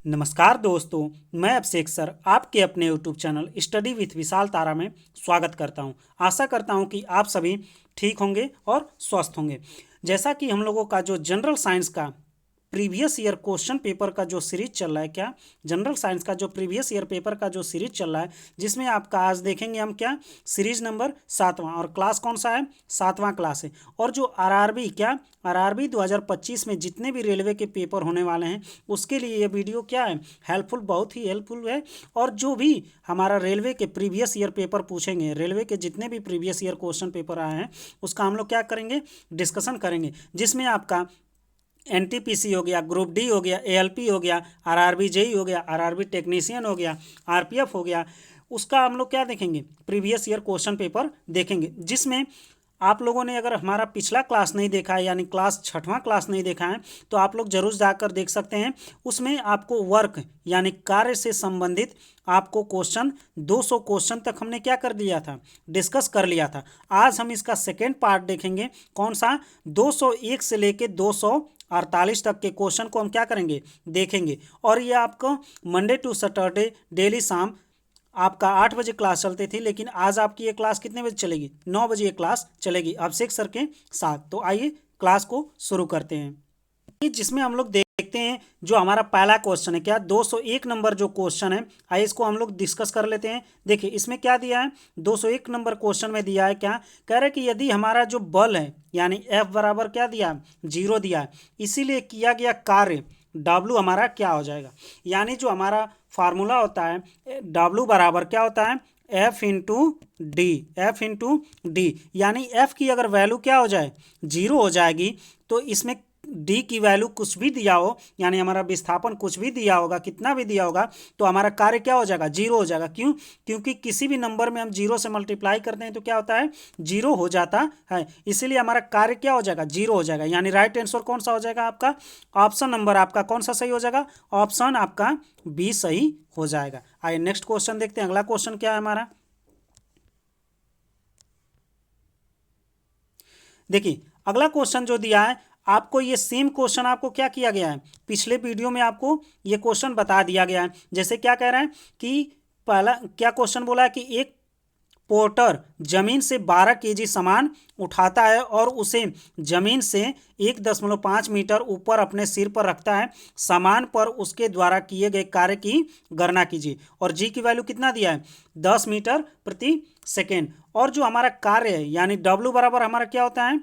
नमस्कार दोस्तों, मैं अभिषेक सर आपके अपने यूट्यूब चैनल स्टडी विथ विशाल तारा में स्वागत करता हूं। आशा करता हूं कि आप सभी ठीक होंगे और स्वस्थ होंगे। जैसा कि हम लोगों का जो जनरल साइंस का प्रीवियस ईयर क्वेश्चन पेपर का जो सीरीज चल रहा है, क्या जनरल साइंस का जो प्रीवियस ईयर पेपर का जो सीरीज चल रहा है, जिसमें आपका आज देखेंगे हम क्या सीरीज नंबर 7वां, और क्लास कौन सा है, 7वां क्लास है। और जो आरआरबी क्या आरआरबी 2025 में जितने भी रेलवे के पेपर होने वाले हैं उसके लिए ये वीडियो क्या है, हेल्पफुल, बहुत ही हेल्पफुल है। और जो भी हमारा रेलवे के प्रीवियस ईयर पेपर पूछेंगे, रेलवे के जितने भी प्रीवियस ईयर क्वेश्चन पेपर आए हैं उसका हम लोग क्या करेंगे, डिस्कशन करेंगे, जिसमें आपका एनटीपीसी हो गया, ग्रुप डी हो गया, एएलपी हो गया, आरआरबी जेई हो गया, आरआरबी टेक्नीशियन हो गया, आरपीएफ हो गया, उसका हम लोग क्या देखेंगे, प्रीवियस ईयर क्वेश्चन पेपर देखेंगे। जिसमें आप लोगों ने अगर हमारा पिछला क्लास नहीं देखा है, यानी क्लास 6वां क्लास नहीं देखा है, तो आप लोग जरूर जाकर देख सकते हैं। उसमें आपको वर्क यानी कार्य से संबंधित आपको क्वेश्चन 200 क्वेश्चन तक हमने क्या कर लिया था, डिस्कस कर लिया था। आज हम इसका सेकेंड पार्ट देखेंगे, कौन सा, 201 से लेके 248 तक के क्वेश्चन को हम क्या करेंगे, देखेंगे। और ये आपको मंडे टू सैटरडे डेली शाम आपका 8 बजे क्लास चलती थी, लेकिन आज आपकी ये क्लास कितने बजे चलेगी, 9 बजे ये क्लास चलेगी अभिषेक सर के साथ। तो आइए क्लास को शुरू करते हैं, जिसमें हम लोग देखते हैं जो हमारा पहला क्वेश्चन है, क्या 201 नंबर जो क्वेश्चन है, आइए इसको हम लोग डिस्कस कर लेते हैं। देखिए इसमें क्या दिया है, 201 नंबर क्वेश्चन में दिया है, क्या कह रहे हैं कि यदि हमारा जो बल है यानी एफ बराबर क्या दिया, 0 दिया है, इसीलिए किया गया कार्य W हमारा क्या हो जाएगा। यानी जो हमारा फार्मूला होता है W बराबर क्या होता है, F इंटू डी। यानी F की अगर वैल्यू क्या हो जाए, 0 हो जाएगी, तो इसमें D की वैल्यू कुछ भी दिया हो, यानी हमारा विस्थापन कुछ भी दिया होगा, कितना भी दिया होगा, तो हमारा कार्य क्या हो जाएगा, 0 हो जाएगा। क्यों, क्योंकि किसी भी नंबर में हम 0 से मल्टीप्लाई करते हैं तो क्या होता है, 0 हो जाता है। इसीलिए हमारा कार्य क्या हो जाएगा, 0 हो जाएगा। यानी राइट आंसर कौन सा हो जाएगा आपका, ऑप्शन नंबर आपका कौन सा सही हो जाएगा, ऑप्शन आपका बी सही हो जाएगा। आइए नेक्स्ट क्वेश्चन देखते हैं। अगला क्वेश्चन क्या है हमारा, देखिए अगला क्वेश्चन जो दिया है आपको, ये सेम क्वेश्चन आपको क्या किया गया है, पिछले वीडियो में आपको ये क्वेश्चन बता दिया गया है। जैसे क्या कह रहा है कि पहला क्या क्वेश्चन बोला है कि एक पोर्टर जमीन से 12 केजी सामान उठाता है और उसे जमीन से 1.5 मीटर ऊपर अपने सिर पर रखता है। सामान पर उसके द्वारा किए गए कार्य की गणना कीजिए। और जी की वैल्यू कितना दिया है, 10 मीटर प्रति सेकेंड। और जो हमारा कार्य है यानी डब्ल्यू बराबर हमारा क्या होता है,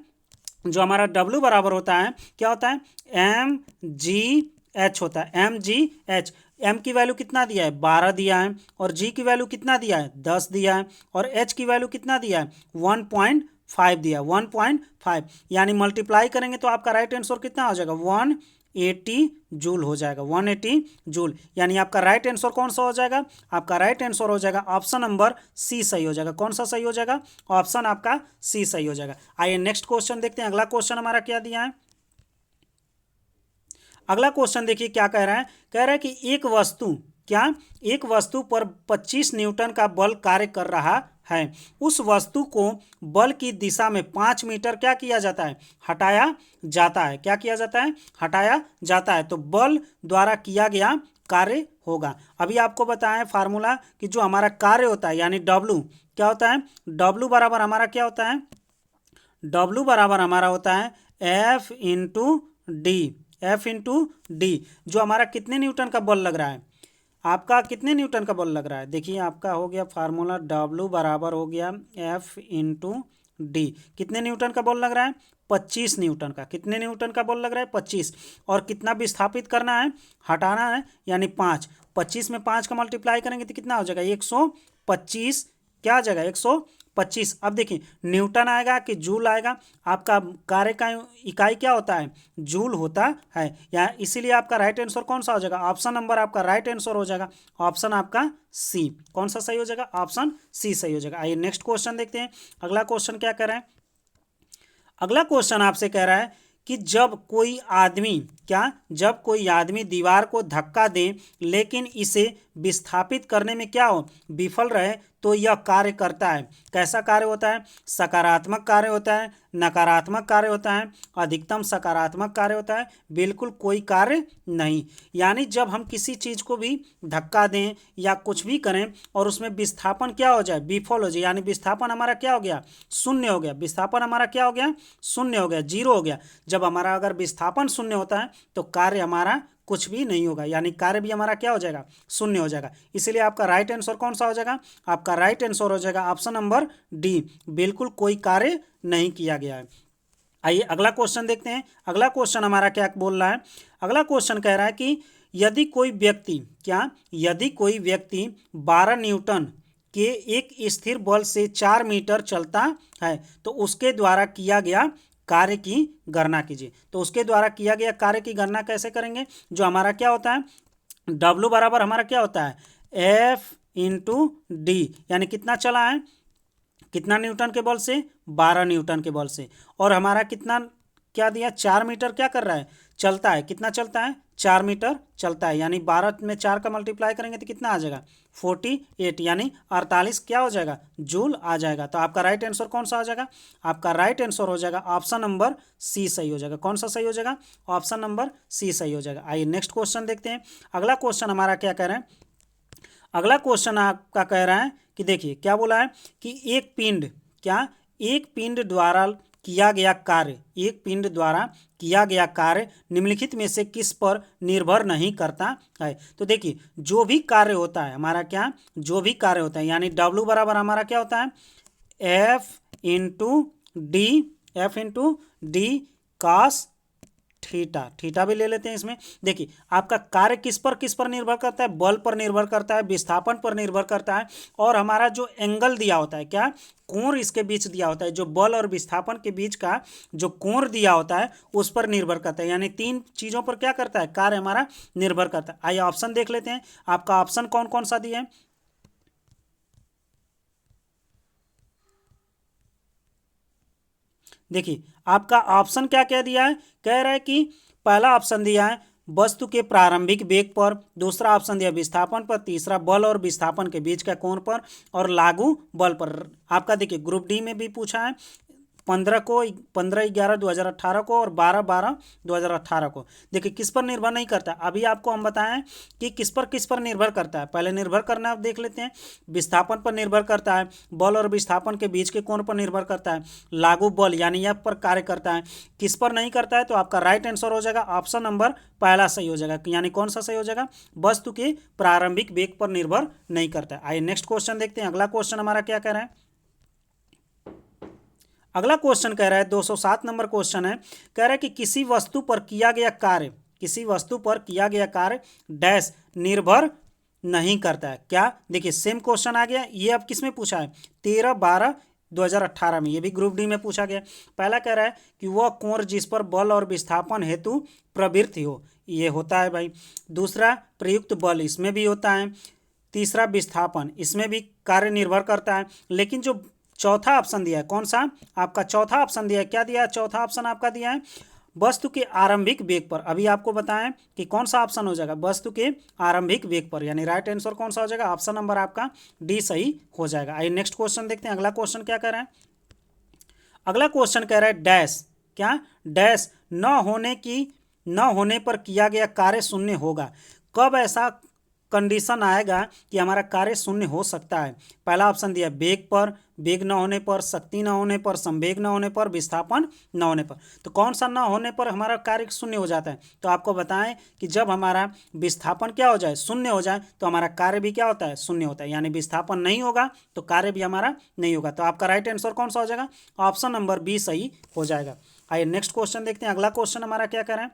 जो हमारा W बराबर होता है क्या होता है, mgh होता है, mgh। m की वैल्यू कितना दिया है, 12 दिया है, और g की वैल्यू कितना दिया है, 10 दिया है, और h की वैल्यू कितना दिया है, 1.5 दिया, 1.5। यानी मल्टीप्लाई करेंगे तो आपका राइट आंसर कितना हो जाएगा, 180 जूल हो जाएगा, 180 जूल। यानी आपका राइट आंसर कौन सा हो जाएगा, आपका राइट आंसर हो जाएगा ऑप्शन नंबर सी सही हो जाएगा। कौन सा सही हो जाएगा, ऑप्शन आपका सी सही हो जाएगा। आइए नेक्स्ट क्वेश्चन देखते हैं। अगला क्वेश्चन हमारा क्या दिया है, अगला क्वेश्चन देखिए क्या कह रहा है, कह रहा है कि एक वस्तु क्या, एक वस्तु पर 25 न्यूटन का बल कार्य कर रहा है। उस वस्तु को बल की दिशा में 5 मीटर क्या किया जाता है, हटाया जाता है। क्या किया जाता है, हटाया जाता है। तो बल द्वारा किया गया कार्य होगा। अभी आपको बताएं फार्मूला कि जो हमारा कार्य होता है यानी W क्या होता है, W बराबर हमारा क्या होता है, W बराबर हमारा होता है F into D, F into D. जो हमारा कितने न्यूटन का बल लग रहा है, आपका कितने न्यूटन का बल लग रहा है, देखिए आपका हो गया फार्मूला W बराबर हो गया F इंटू डी। कितने न्यूटन का बल लग रहा है, 25 न्यूटन का। कितने न्यूटन का बल लग रहा है, 25। और कितना विस्थापित करना है, हटाना है, यानी 5। 25 में 5 का मल्टीप्लाई करेंगे तो कितना हो जाएगा, 125। क्या आ जाएगा, 125। अब देखिए न्यूटन आएगा कि जूल आएगा, आपका कार्य का इकाई क्या होता है, जूल होता है। या इसीलिए आपका राइट आंसर कौन सा हो जाएगा, ऑप्शन नंबर आपका राइट आंसर हो जाएगा, ऑप्शन आपका सी। कौन सा सही हो जाएगा, ऑप्शन सी सही हो जाएगा। आइए नेक्स्ट क्वेश्चन देखते हैं। अगला क्वेश्चन क्या कह रहा है, अगला क्वेश्चन आपसे कह रहा है कि जब कोई आदमी क्या, जब कोई आदमी दीवार को धक्का दे लेकिन इसे विस्थापित करने में क्या हो, विफल रहे, तो यह कार्य करता है। कैसा कार्य होता है? सकारात्मक कार्य होता है, नकारात्मक कार्य होता है, अधिकतम सकारात्मक कार्य होता है, बिल्कुल कोई कार्य नहीं। यानी जब हम किसी चीज़ को भी धक्का दें या कुछ भी करें और उसमें विस्थापन क्या हो जाए? विफल हो जाए, यानी विस्थापन हमारा क्या हो गया? शून्य हो गया। विस्थापन हमारा क्या हो गया? शून्य हो गया, जीरो हो गया। जब हमारा अगर विस्थापन शून्य होता है तो कार्य हमारा कुछ भी नहीं होगा, यानी कार्य भी हमारा क्या हो जाएगा? शून्य हो जाएगा। इसीलिए आपका राइट आंसर कौन सा हो जाएगा? आपका राइट आंसर हो जाएगा ऑप्शन नंबर डी, बिल्कुल कोई कार्य नहीं किया गया है। आइए अगला क्वेश्चन देखते हैं। अगला क्वेश्चन हमारा क्या बोल रहा है? अगला क्वेश्चन कह रहा है कि यदि कोई व्यक्ति यदि कोई व्यक्ति 12 न्यूटन के एक स्थिर बल से 4 मीटर चलता है तो उसके द्वारा किया गया कार्य की गणना कीजिए। तो उसके द्वारा किया गया कार्य की गणना कैसे करेंगे? जो हमारा क्या होता है, W बराबर हमारा क्या होता है? F इंटू डी, यानी कितना चला है? कितना न्यूटन के बल से? 12 न्यूटन के बल से। और हमारा कितना क्या दिया? 4 मीटर क्या कर रहा है? चलता है। कितना चलता है? 4 मीटर चलता है, यानी 12 में 4 का मल्टीप्लाई करेंगे तो कितना आ जाएगा? 48, यानी 48 क्या हो जाएगा? जूल आ जाएगा। तो आपका राइट आंसर कौन सा हो जाएगा? आपका राइट आंसर हो जाएगा ऑप्शन नंबर सी सही हो जाएगा। कौन सा सही हो जाएगा? ऑप्शन नंबर सी सही हो जाएगा। आइए नेक्स्ट क्वेश्चन देखते हैं। अगला क्वेश्चन हमारा क्या कह रहे हैं? अगला क्वेश्चन आपका कह रहा है कि देखिए क्या बोला है कि एक पिंड द्वारा किया गया कार्य, एक पिंड द्वारा किया गया कार्य निम्नलिखित में से किस पर निर्भर नहीं करता है? तो देखिए जो भी कार्य होता है हमारा जो भी कार्य होता है, यानी W बराबर हमारा क्या होता है? F into D cos theta भी ले लेते हैं इसमें। देखिए आपका कार्य किस पर निर्भर करता है? बल पर निर्भर करता है, विस्थापन पर निर्भर करता है, और हमारा जो एंगल दिया होता है, क्या कोण इसके बीच दिया होता है, जो बल और विस्थापन के बीच का जो कोण दिया होता है उस पर निर्भर करता है। यानी 3 चीज़ों पर क्या करता है? कार्य हमारा निर्भर करता है। आइए ऑप्शन देख लेते हैं। आपका ऑप्शन कौन कौन सा दिया है? देखिए आपका ऑप्शन क्या क्या दिया है? कह रहा है कि पहला ऑप्शन दिया है वस्तु के प्रारंभिक वेग पर, दूसरा ऑप्शन दिया विस्थापन पर, तीसरा बल और विस्थापन के बीच का कोण पर, और लागू बल पर। आपका देखिए ग्रुप डी में भी पूछा है 15/11/2018 को और 12/12/2018 को। देखिए किस पर निर्भर नहीं करता? अभी आपको हम बताएं कि किस पर निर्भर करता है। पहले निर्भर करना आप देख लेते हैं। विस्थापन पर निर्भर करता है, बल और विस्थापन के बीच के कोण पर निर्भर करता है, लागू बल यानी F पर कार्य करता है। किस पर नहीं करता है? तो आपका राइट आंसर हो जाएगा ऑप्शन नंबर पहला सही हो जाएगा। यानी कौन सा सही हो जाएगा? वस्तु के प्रारंभिक वेग पर निर्भर नहीं करता है। आइए नेक्स्ट क्वेश्चन देखते हैं। अगला क्वेश्चन हमारा क्या कह रहा है? अगला क्वेश्चन कह रहा है 207 नंबर क्वेश्चन है। कह रहा है कि किसी वस्तु पर किया गया कार्य डैश निर्भर नहीं करता है। क्या? देखिए सेम क्वेश्चन आ गया। ये अब किस में पूछा है? 13/12/2018 में। ये भी ग्रुप डी में पूछा गया। पहला कह रहा है कि वह कोण जिस पर बल और विस्थापन हेतु प्रवृत्ति हो, ये होता है भाई। दूसरा प्रयुक्त बल, इसमें भी होता है। तीसरा विस्थापन, इसमें भी कार्य निर्भर करता है। लेकिन जो चौथा ऑप्शन दिया है, कौन सा? आपका चौथा ऑप्शन दिया है। क्या दिया है? चौथा ऑप्शन आपका दिया है वस्तु के आरंभिक वेग पर। अभी आपको बताएं कि कौन सा ऑप्शन हो जाएगा? वस्तु के आरंभिक वेग पर, यानी राइट आंसर कौन सा हो जाएगा? ऑप्शन नंबर आपका डी सही हो जाएगा। आइए नेक्स्ट क्वेश्चन देखते हैं। अगला क्वेश्चन क्या कह रहा है? अगला क्वेश्चन कह रहा है डैश डैश न होने पर किया गया कार्य शून्य होगा। कब ऐसा कंडीशन आएगा कि हमारा कार्य शून्य हो सकता है? पहला ऑप्शन दिया वेग न होने पर, शक्ति न होने पर, संवेग न होने पर, विस्थापन न होने पर। तो कौन सा न होने पर हमारा कार्य शून्य हो जाता है? तो आपको बताएं कि जब हमारा विस्थापन क्या हो जाए? शून्य हो जाए, तो हमारा कार्य भी क्या होता है? शून्य होता है। यानी विस्थापन नहीं होगा तो कार्य भी हमारा नहीं होगा। तो आपका राइट आंसर कौन सा हो जाएगा? ऑप्शन नंबर बी सही हो जाएगा। आइए नेक्स्ट क्वेश्चन देखते हैं। अगला क्वेश्चन हमारा क्या कह रहा है?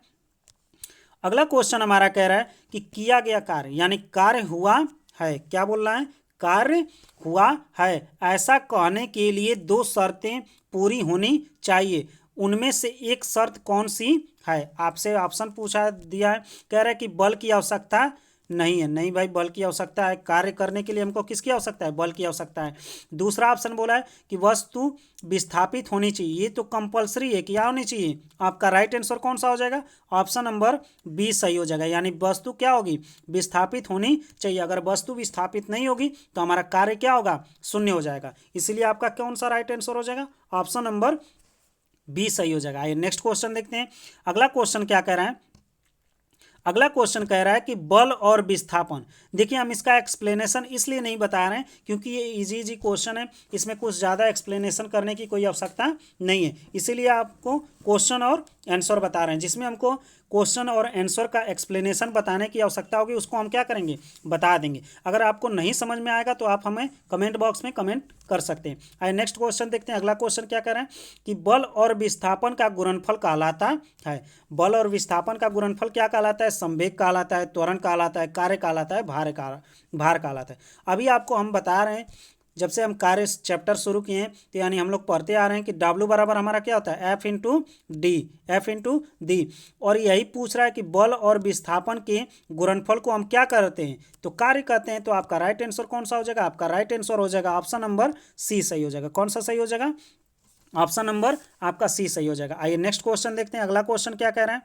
अगला क्वेश्चन हमारा कह रहा है कि किया गया कार्य, यानी कार्य हुआ है। क्या बोल रहा है? कार्य हुआ है ऐसा कहने के लिए 2 शर्तें पूरी होनी चाहिए। उनमें से एक शर्त कौन सी है? आपसे ऑप्शन पूछा दिया है। कह रहा है कि बल की आवश्यकता नहीं है। नहीं भाई, बल की आवश्यकता है। कार्य करने के लिए हमको किसकी आवश्यकता है? बल की आवश्यकता है। दूसरा ऑप्शन बोला है कि वस्तु विस्थापित होनी चाहिए, ये तो कंपलसरी है, क्या होनी चाहिए? आपका राइट आंसर कौन सा हो जाएगा? ऑप्शन नंबर बी सही हो जाएगा, यानी वस्तु क्या होगी? विस्थापित होनी चाहिए। अगर वस्तु विस्थापित नहीं होगी तो हमारा कार्य क्या होगा? शून्य हो जाएगा। इसीलिए आपका कौन सा राइट आंसर हो जाएगा? ऑप्शन नंबर बी सही हो जाएगा। आइए नेक्स्ट क्वेश्चन देखते हैं। अगला क्वेश्चन क्या कह रहा है? अगला क्वेश्चन कह रहा है कि बल और विस्थापन। देखिए, हम इसका एक्सप्लेनेशन इसलिए नहीं बता रहे हैं क्योंकि ये इजी इजी क्वेश्चन है, इसमें कुछ ज़्यादा एक्सप्लेनेशन करने की कोई आवश्यकता नहीं है। इसीलिए आपको क्वेश्चन और आंसर बता रहे हैं। जिसमें हमको क्वेश्चन और आंसर का एक्सप्लेनेशन बताने की आवश्यकता होगी उसको हम क्या करेंगे? बता देंगे। अगर आपको नहीं समझ में आएगा तो आप हमें कमेंट बॉक्स में कमेंट कर सकते हैं। आइए नेक्स्ट क्वेश्चन देखते हैं। अगला क्वेश्चन क्या कह रहा है कि बल और विस्थापन का गुणनफल कहलाता है। बल और विस्थापन का गुणनफल क्या कहलाता है? संवेग कहलाता है, त्वरण कहलाता है, कार्य कहलाता है, भार कहलाता है। अभी आपको हम बता रहे हैं, जब से हम कार्य चैप्टर शुरू किए हैं तो यानी हम लोग पढ़ते आ रहे हैं कि W बराबर हमारा क्या होता है? F into D. और यही पूछ रहा है कि बल और विस्थापन के गुणनफल को हम क्या करते हैं? तो कार्य कहते हैं। तो आपका राइट आंसर कौन सा हो जाएगा? आपका राइट आंसर हो जाएगा ऑप्शन नंबर सी सही हो जाएगा। कौन सा सही हो जाएगा? ऑप्शन नंबर आपका सी सही हो जाएगा। आइए नेक्स्ट क्वेश्चन देखते हैं। अगला क्वेश्चन क्या कह रहा है?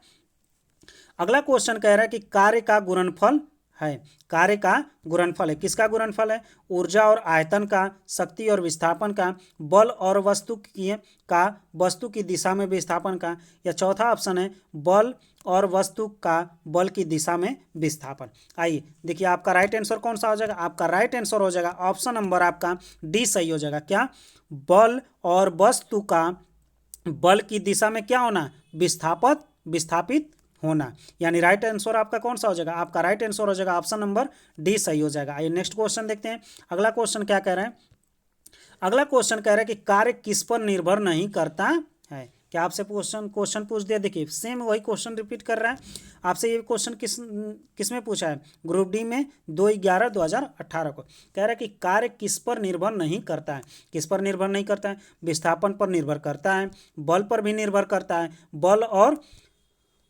अगला क्वेश्चन कह रहा है कि कार्य का गुणनफल है। कार्य का गुणनफल है। किसका गुणनफल है? ऊर्जा और आयतन का, शक्ति और विस्थापन का, बल और वस्तु की दिशा में विस्थापन का, या चौथा ऑप्शन है बल और वस्तु का बल की दिशा में विस्थापन। आइए देखिए, आपका राइट आंसर कौन सा हो जाएगा? आपका राइट आंसर हो जाएगा ऑप्शन नंबर आपका डी सही हो जाएगा। क्या? बल और वस्तु का बल की दिशा में क्या होना? विस्थापित होना। यानी राइट आंसर आपका कौन सा हो जाएगा? आपका राइट आंसर हो जाएगा ऑप्शन नंबर डी सही हो जाएगा। आइए नेक्स्ट क्वेश्चन देखते हैं। अगला क्वेश्चन क्या कह रहा है? अगला क्वेश्चन कह रहा है कि कार्य किस पर निर्भर नहीं करता है। क्या आपसे क्वेश्चन पूछ दिया? देखिए, सेम वही क्वेश्चन रिपीट कर रहा है आपसे। ये क्वेश्चन किस में पूछा है? ग्रुप डी में 2/11/2018 को। कह रहा है कि कार्य किस पर निर्भर नहीं करता है। किस पर निर्भर नहीं करता है? विस्थापन पर निर्भर करता है, बल पर भी निर्भर करता है, बल और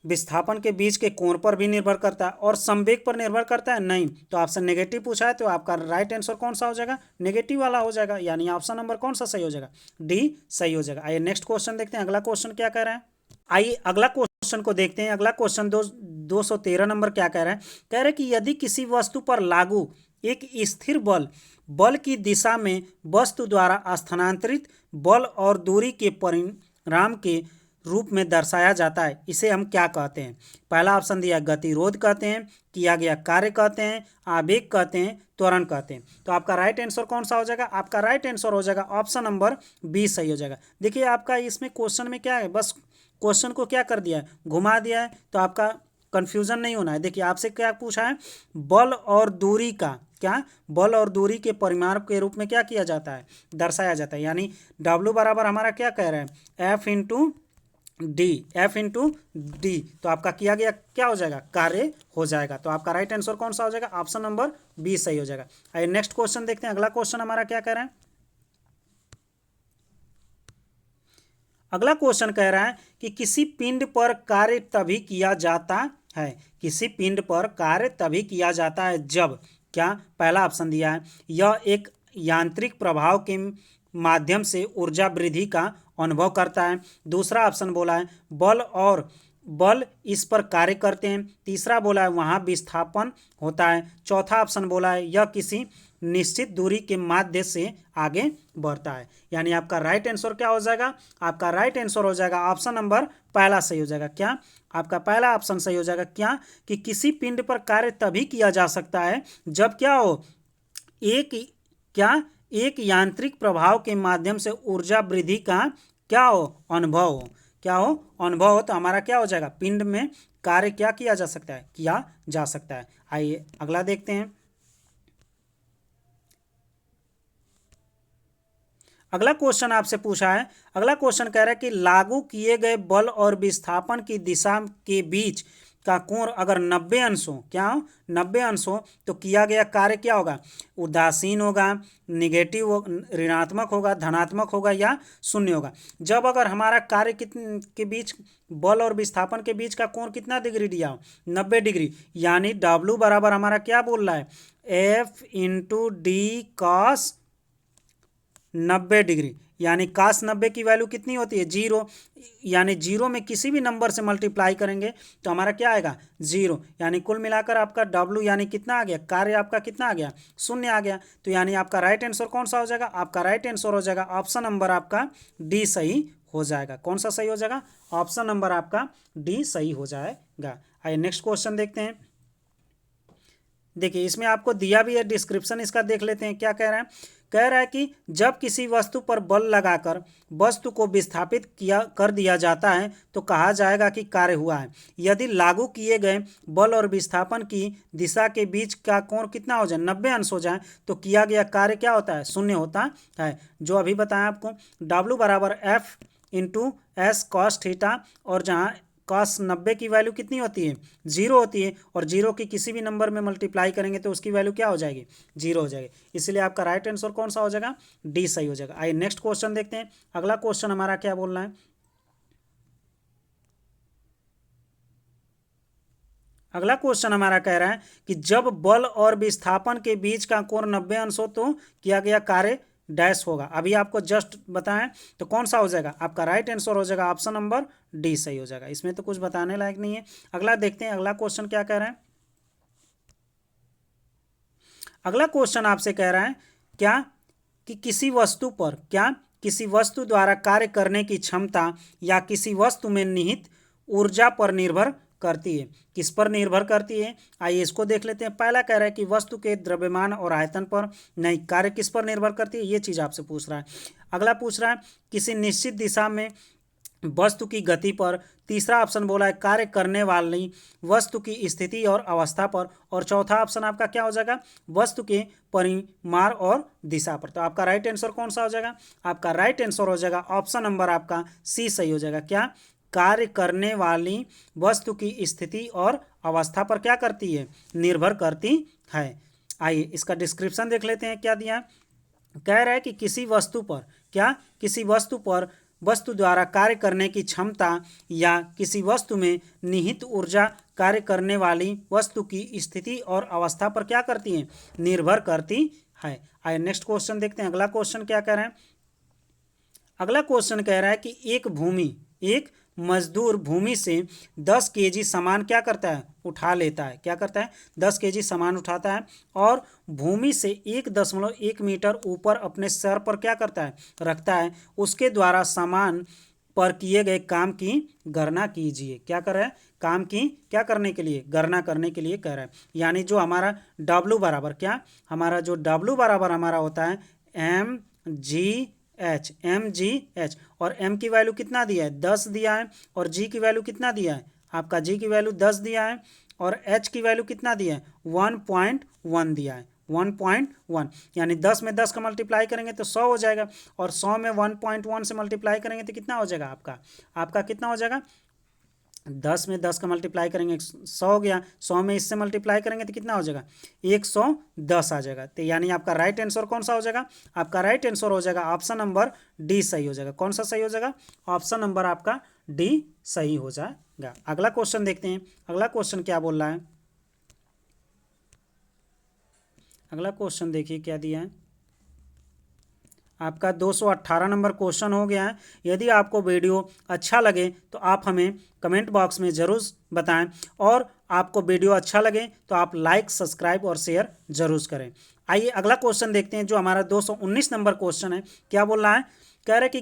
विस्थापन के बीच के कोण पर भी निर्भर करता है, और संवेग पर निर्भर करता है? नहीं। तो ऑप्शन नेगेटिव पूछा है, तो आपका राइट आंसर कौन सा हो जाएगा? नेगेटिव वाला हो जाएगा। यानी ऑप्शन नंबर कौन सा सही हो जाएगा? डी सही हो जाएगा। आइए नेक्स्ट क्वेश्चन देखते हैं। अगला क्वेश्चन क्या कह रहा है? आइए अगला क्वेश्चन को देखते हैं। अगला क्वेश्चन 213 नंबर क्या कह रहा है? कह रहा है कि यदि किसी वस्तु पर लागू एक स्थिर बल की दिशा में वस्तु द्वारा स्थानांतरित बल और दूरी के परिणाम के रूप में दर्शाया जाता है, इसे हम क्या कहते हैं? पहला ऑप्शन दिया गतिरोध कहते हैं, किया गया कार्य कहते हैं, आवेग कहते हैं, त्वरण कहते हैं। तो आपका राइट आंसर कौन सा हो जाएगा? आपका राइट आंसर हो जाएगा ऑप्शन नंबर बी सही हो जाएगा। देखिए, आपका इसमें क्वेश्चन में क्या है, बस क्वेश्चन को क्या कर दिया है? घुमा दिया है, तो आपका कन्फ्यूजन नहीं होना है। देखिए, आपसे क्या पूछा है? बल और दूरी का क्या? बल और दूरी के परिमाण के रूप में क्या किया जाता है? दर्शाया जाता है। यानी W बराबर हमारा क्या कह रहे हैं? F into D. तो आपका किया गया क्या हो जाएगा? कार्य हो जाएगा। तो आपका राइट आंसर कौन सा हो जाएगा? ऑप्शन नंबर बी सही हो जाएगा। आइए नेक्स्ट क्वेश्चन देखते हैं। अगला क्वेश्चन हमारा क्या कह रहा है? अगला क्वेश्चन कह रहा है कि किसी पिंड पर कार्य तभी किया जाता है। किसी पिंड पर कार्य तभी किया जाता है जब क्या? पहला ऑप्शन दिया है यह एक यांत्रिक प्रभाव के माध्यम से ऊर्जा वृद्धि का अनुभव करता है। दूसरा ऑप्शन बोला है बल इस पर कार्य करते हैं। तीसरा बोला है वहाँ विस्थापन होता है। चौथा ऑप्शन बोला है यह किसी निश्चित दूरी के माध्यम से आगे बढ़ता है। यानी आपका राइट आंसर क्या हो जाएगा? आपका राइट आंसर हो जाएगा ऑप्शन नंबर पहला सही हो जाएगा। क्या? आपका पहला ऑप्शन सही हो जाएगा। क्या? कि किसी पिंड पर कार्य तभी किया जा सकता है जब क्या हो? एक यांत्रिक प्रभाव के माध्यम से ऊर्जा वृद्धि का क्या हो? अनुभव हो। क्या हो? अनुभव हो। तो हमारा क्या हो जाएगा? पिंड में कार्य क्या किया जा सकता है? किया जा सकता है। आइए अगला देखते हैं। अगला क्वेश्चन आपसे पूछा है। अगला क्वेश्चन कह रहा है कि लागू किए गए बल और विस्थापन की दिशा के बीच का कोण अगर 90 अंश हो, क्या हो 90 अंश हो, तो किया गया कार्य क्या होगा, उदासीन होगा, निगेटिव ऋणात्मक होगा, धनात्मक होगा या शून्य होगा। जब अगर हमारा कार्य के बीच बल और विस्थापन के बीच का कोण कितना डिग्री दिया हो, 90 डिग्री, यानी W बराबर हमारा क्या बोल रहा है, F into D cos 90 degree, यानी cos 90 की वैल्यू कितनी होती है, 0, यानी 0 में किसी भी नंबर से मल्टीप्लाई करेंगे तो हमारा क्या आएगा, 0, यानी कुल मिलाकर आपका W यानी कितना आ गया, कार्य आपका कितना आ गया, शून्य आ गया। तो यानी आपका राइट आंसर कौन सा हो जाएगा, आपका राइट आंसर हो जाएगा ऑप्शन नंबर आपका डी सही हो जाएगा। कौन सा सही हो जाएगा, ऑप्शन नंबर आपका डी सही हो जाएगा। आइए नेक्स्ट क्वेश्चन देखते हैं। देखिए इसमें आपको दिया भी है, डिस्क्रिप्शन इसका देख लेते हैं क्या कह रहा है। कह रहा है कि जब किसी वस्तु पर बल लगाकर वस्तु को विस्थापित कर दिया जाता है तो कहा जाएगा कि कार्य हुआ है। यदि लागू किए गए बल और विस्थापन की दिशा के बीच का कोण कितना हो जाए, 90 अंश हो जाए, तो किया गया कार्य क्या होता है, शून्य होता है। जो अभी बताया आपको, W बराबर F into S cos theta, और जहाँ cos 90 की वैल्यू कितनी होती है, 0 होती है, और 0 की किसी भी नंबर में मल्टीप्लाई करेंगे तो उसकी वैल्यू क्या हो जाएगी, 0 हो जाएगी। इसलिए आपका राइट आंसर कौन सा हो जाएगा, डी सही हो जाएगा। आइए नेक्स्ट क्वेश्चन देखते हैं। अगला क्वेश्चन हमारा क्या बोल रहा है, अगला क्वेश्चन हमारा कह रहा है कि जब बल और विस्थापन के बीच का कोण 90 अंश हो तो किया गया कार्य डैश होगा। अभी आपको जस्ट बताएं तो कौन सा हो जाएगा, आपका राइट आंसर हो जाएगा ऑप्शन नंबर डी सही हो जाएगा। इसमें तो कुछ बताने लायक नहीं है। अगला देखते हैं, अगला क्वेश्चन क्या कह रहा है। अगला क्वेश्चन आपसे कह रहा है क्या कि किसी वस्तु पर, क्या किसी वस्तु द्वारा कार्य करने की क्षमता या किसी वस्तु में निहित ऊर्जा पर निर्भर करती है। किस पर निर्भर करती है, आइए इसको देख लेते हैं। पहला कह रहा है कि वस्तु के द्रव्यमान और आयतन पर, नहीं, कार्य किस पर निर्भर करती है, ये चीज़ आपसे पूछ रहा है। अगला पूछ रहा है किसी निश्चित दिशा में वस्तु की गति पर। तीसरा ऑप्शन बोला है कार्य करने वाली वस्तु की स्थिति और अवस्था पर, और चौथा ऑप्शन आपका क्या हो जाएगा, वस्तु के परिमाण और दिशा पर। तो आपका राइट आंसर कौन सा हो जाएगा, आपका राइट आंसर हो जाएगा ऑप्शन नंबर आपका सी सही हो जाएगा। क्या, कार्य करने वाली वस्तु की स्थिति और अवस्था पर क्या करती है, निर्भर करती है। आइए इसका डिस्क्रिप्शन देख लेते हैं क्या दिया है। कह रहा है कि किसी वस्तु पर, क्या, किसी वस्तु पर वस्तु द्वारा कार्य करने की क्षमता या किसी वस्तु में निहित ऊर्जा कार्य करने वाली वस्तु की स्थिति और अवस्था पर क्या करती है, निर्भर करती है। आइए नेक्स्ट क्वेश्चन देखते हैं। अगला क्वेश्चन क्या कह रहा है। अगला क्वेश्चन कह रहा है कि एक मजदूर भूमि से 10 केजी सामान क्या करता है, उठा लेता है। क्या करता है, 10 केजी सामान उठाता है और भूमि से 1.1 मीटर ऊपर अपने सर पर क्या करता है, रखता है। उसके द्वारा सामान पर किए गए काम की गणना कीजिए। क्या कर रहा है, काम की क्या करने के लिए, गणना करने के लिए कह रहा है। यानी जो हमारा W बराबर, क्या, हमारा जो W बराबर हमारा होता है mgh, और m की वैल्यू कितना दिया है, 10 दिया है, और g की वैल्यू कितना दिया है, आपका g की वैल्यू 10 दिया है, और h की वैल्यू कितना दिया है, 1.1 दिया है, 1.1, यानी 10 में 10 का मल्टीप्लाई करेंगे तो 100 हो जाएगा, और 100 में 1.1 से मल्टीप्लाई करेंगे तो कितना हो जाएगा, आपका कितना हो जाएगा, 10 में 10 का मल्टीप्लाई करेंगे 100 हो गया, 100 में इससे मल्टीप्लाई करेंगे तो कितना हो जाएगा, 110 आ जाएगा। तो यानी आपका राइट आंसर कौन सा हो जाएगा, आपका राइट आंसर हो जाएगा ऑप्शन नंबर डी सही हो जाएगा। कौन सा सही हो जाएगा, ऑप्शन नंबर आपका डी सही हो जाएगा। अगला क्वेश्चन देखते हैं। अगला क्वेश्चन क्या बोल रहा है। अगला क्वेश्चन देखिए क्या दिया है। आपका 218 नंबर क्वेश्चन हो गया है। यदि आपको वीडियो अच्छा लगे तो आप हमें कमेंट बॉक्स में ज़रूर बताएं, और आपको वीडियो अच्छा लगे तो आप लाइक, सब्सक्राइब और शेयर जरूर करें। आइए अगला क्वेश्चन देखते हैं जो हमारा 219 नंबर क्वेश्चन है। क्या बोल रहा है, कह रहा है कि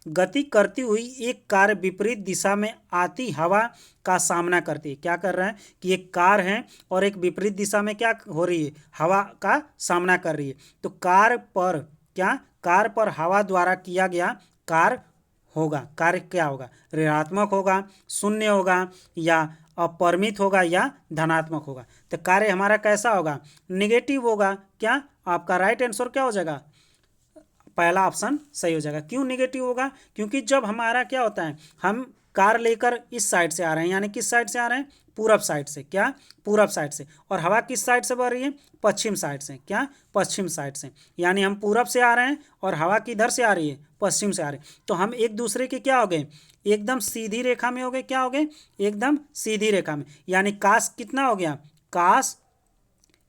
गति करती हुई एक कार विपरीत दिशा में आती हवा का सामना करती है। क्या कर रहा है कि एक कार है और एक विपरीत दिशा में क्या हो रही है, हवा का सामना कर रही है। तो कार पर हवा द्वारा किया गया कार्य क्या होगा, ऋणात्मक होगा, शून्य होगा, या अपरिमित होगा, या धनात्मक होगा। तो कार्य हमारा कैसा होगा, निगेटिव होगा। क्या, आपका राइट आंसर क्या हो जाएगा, पहला ऑप्शन सही हो जाएगा। क्यों निगेटिव होगा, क्योंकि जब हमारा क्या होता है, हम कार लेकर इस साइड से आ रहे हैं, यानी किस साइड से आ रहे हैं, पूरब साइड से, क्या, पूरब साइड से। और हवा किस साइड से बह रही है, पश्चिम साइड से, क्या, पश्चिम साइड से। यानी हम पूरब से आ रहे हैं और हवा किधर से आ रही है, पश्चिम से आ रही है। तो हम एक दूसरे के क्या हो गए, एकदम सीधी रेखा में हो गए, क्या हो गए, एकदम सीधी रेखा में। यानी कास कितना हो गया, कास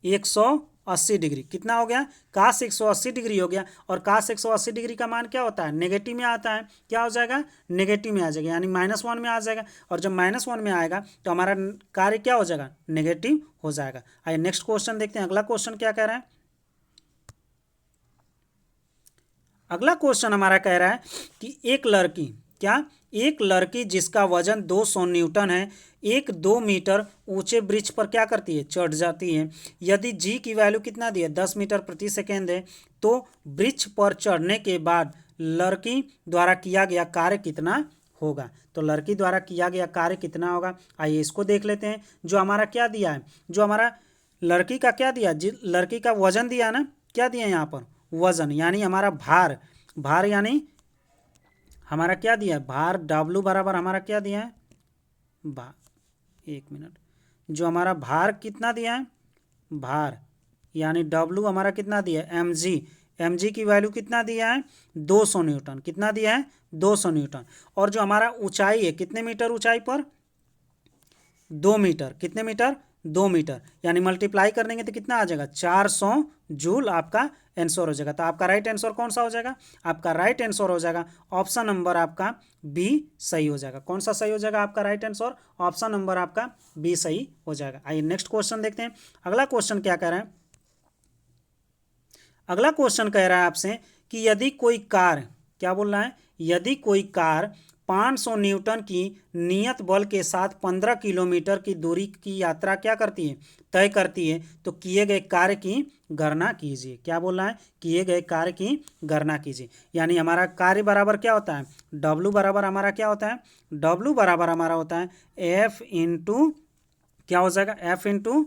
180 डिग्री, कितना हो गया, कास 180 डिग्री हो गया। और कास 180 डिग्री का मान क्या होता है, नेगेटिव में आता है, क्या हो जाएगा, नेगेटिव में आ जाएगा, यानी -1 में आ जाएगा। और जब -1 में आएगा तो हमारा कार्य क्या हो जाएगा, नेगेटिव हो जाएगा। आइए नेक्स्ट क्वेश्चन देखते हैं। अगला क्वेश्चन क्या कह रहा है, अगला क्वेश्चन हमारा कह रहा है कि एक लड़की, क्या, एक लड़की जिसका वजन 200 न्यूटन है, एक 2 मीटर ऊंचे वृक्ष पर क्या करती है, चढ़ जाती है। यदि जी की वैल्यू कितना दी है, 10 मीटर प्रति सेकेंड है, तो वृक्ष पर चढ़ने के बाद लड़की द्वारा किया गया कार्य कितना होगा। तो लड़की द्वारा किया गया कार्य कितना होगा, आइए इसको देख लेते हैं। जो हमारा क्या दिया है, जो हमारा लड़की का क्या दिया, लड़की का वजन दिया ना, क्या दिया है यहाँ पर, वजन, यानी हमारा भार, भार यानी हमारा क्या दिया है, भार, W बराबर हमारा क्या दिया है, एक मिनट, जो हमारा भार कितना दिया है, भार यानी W हमारा कितना दिया है, mg की वैल्यू कितना दिया है, 200 न्यूटन, कितना दिया है, 200 न्यूटन। और जो हमारा ऊंचाई है, कितने मीटर ऊंचाई पर, 2 मीटर, कितने मीटर, 2 मीटर, यानी मल्टीप्लाई करेंगे तो कितना आ जाएगा, 400 जूल आपका आंसर हो जाएगा। तो आपका राइट आंसर कौन सा हो जाएगा, आपका राइट आंसर हो जाएगा ऑप्शन नंबर आपका बी सही हो जाएगा। कौन सा सही हो जाएगा आपका राइट आंसर, ऑप्शन नंबर आपका बी सही हो जाएगा। आइए नेक्स्ट क्वेश्चन देखते हैं। अगला क्वेश्चन क्या कह रहा है, अगला क्वेश्चन कह रहा है आपसे कि यदि कोई कार, क्या बोल रहा है, यदि कोई कार 500 न्यूटन की नियत बल के साथ 15 किलोमीटर की दूरी की यात्रा क्या करती है, तय करती है, तो किए गए कार्य की गणना कीजिए। क्या बोल रहा है, किए गए कार्य की गणना कीजिए। यानी हमारा कार्य बराबर क्या होता है, W बराबर हमारा क्या होता है, W बराबर हमारा होता है F इंटू, क्या हो जाएगा, F इंटू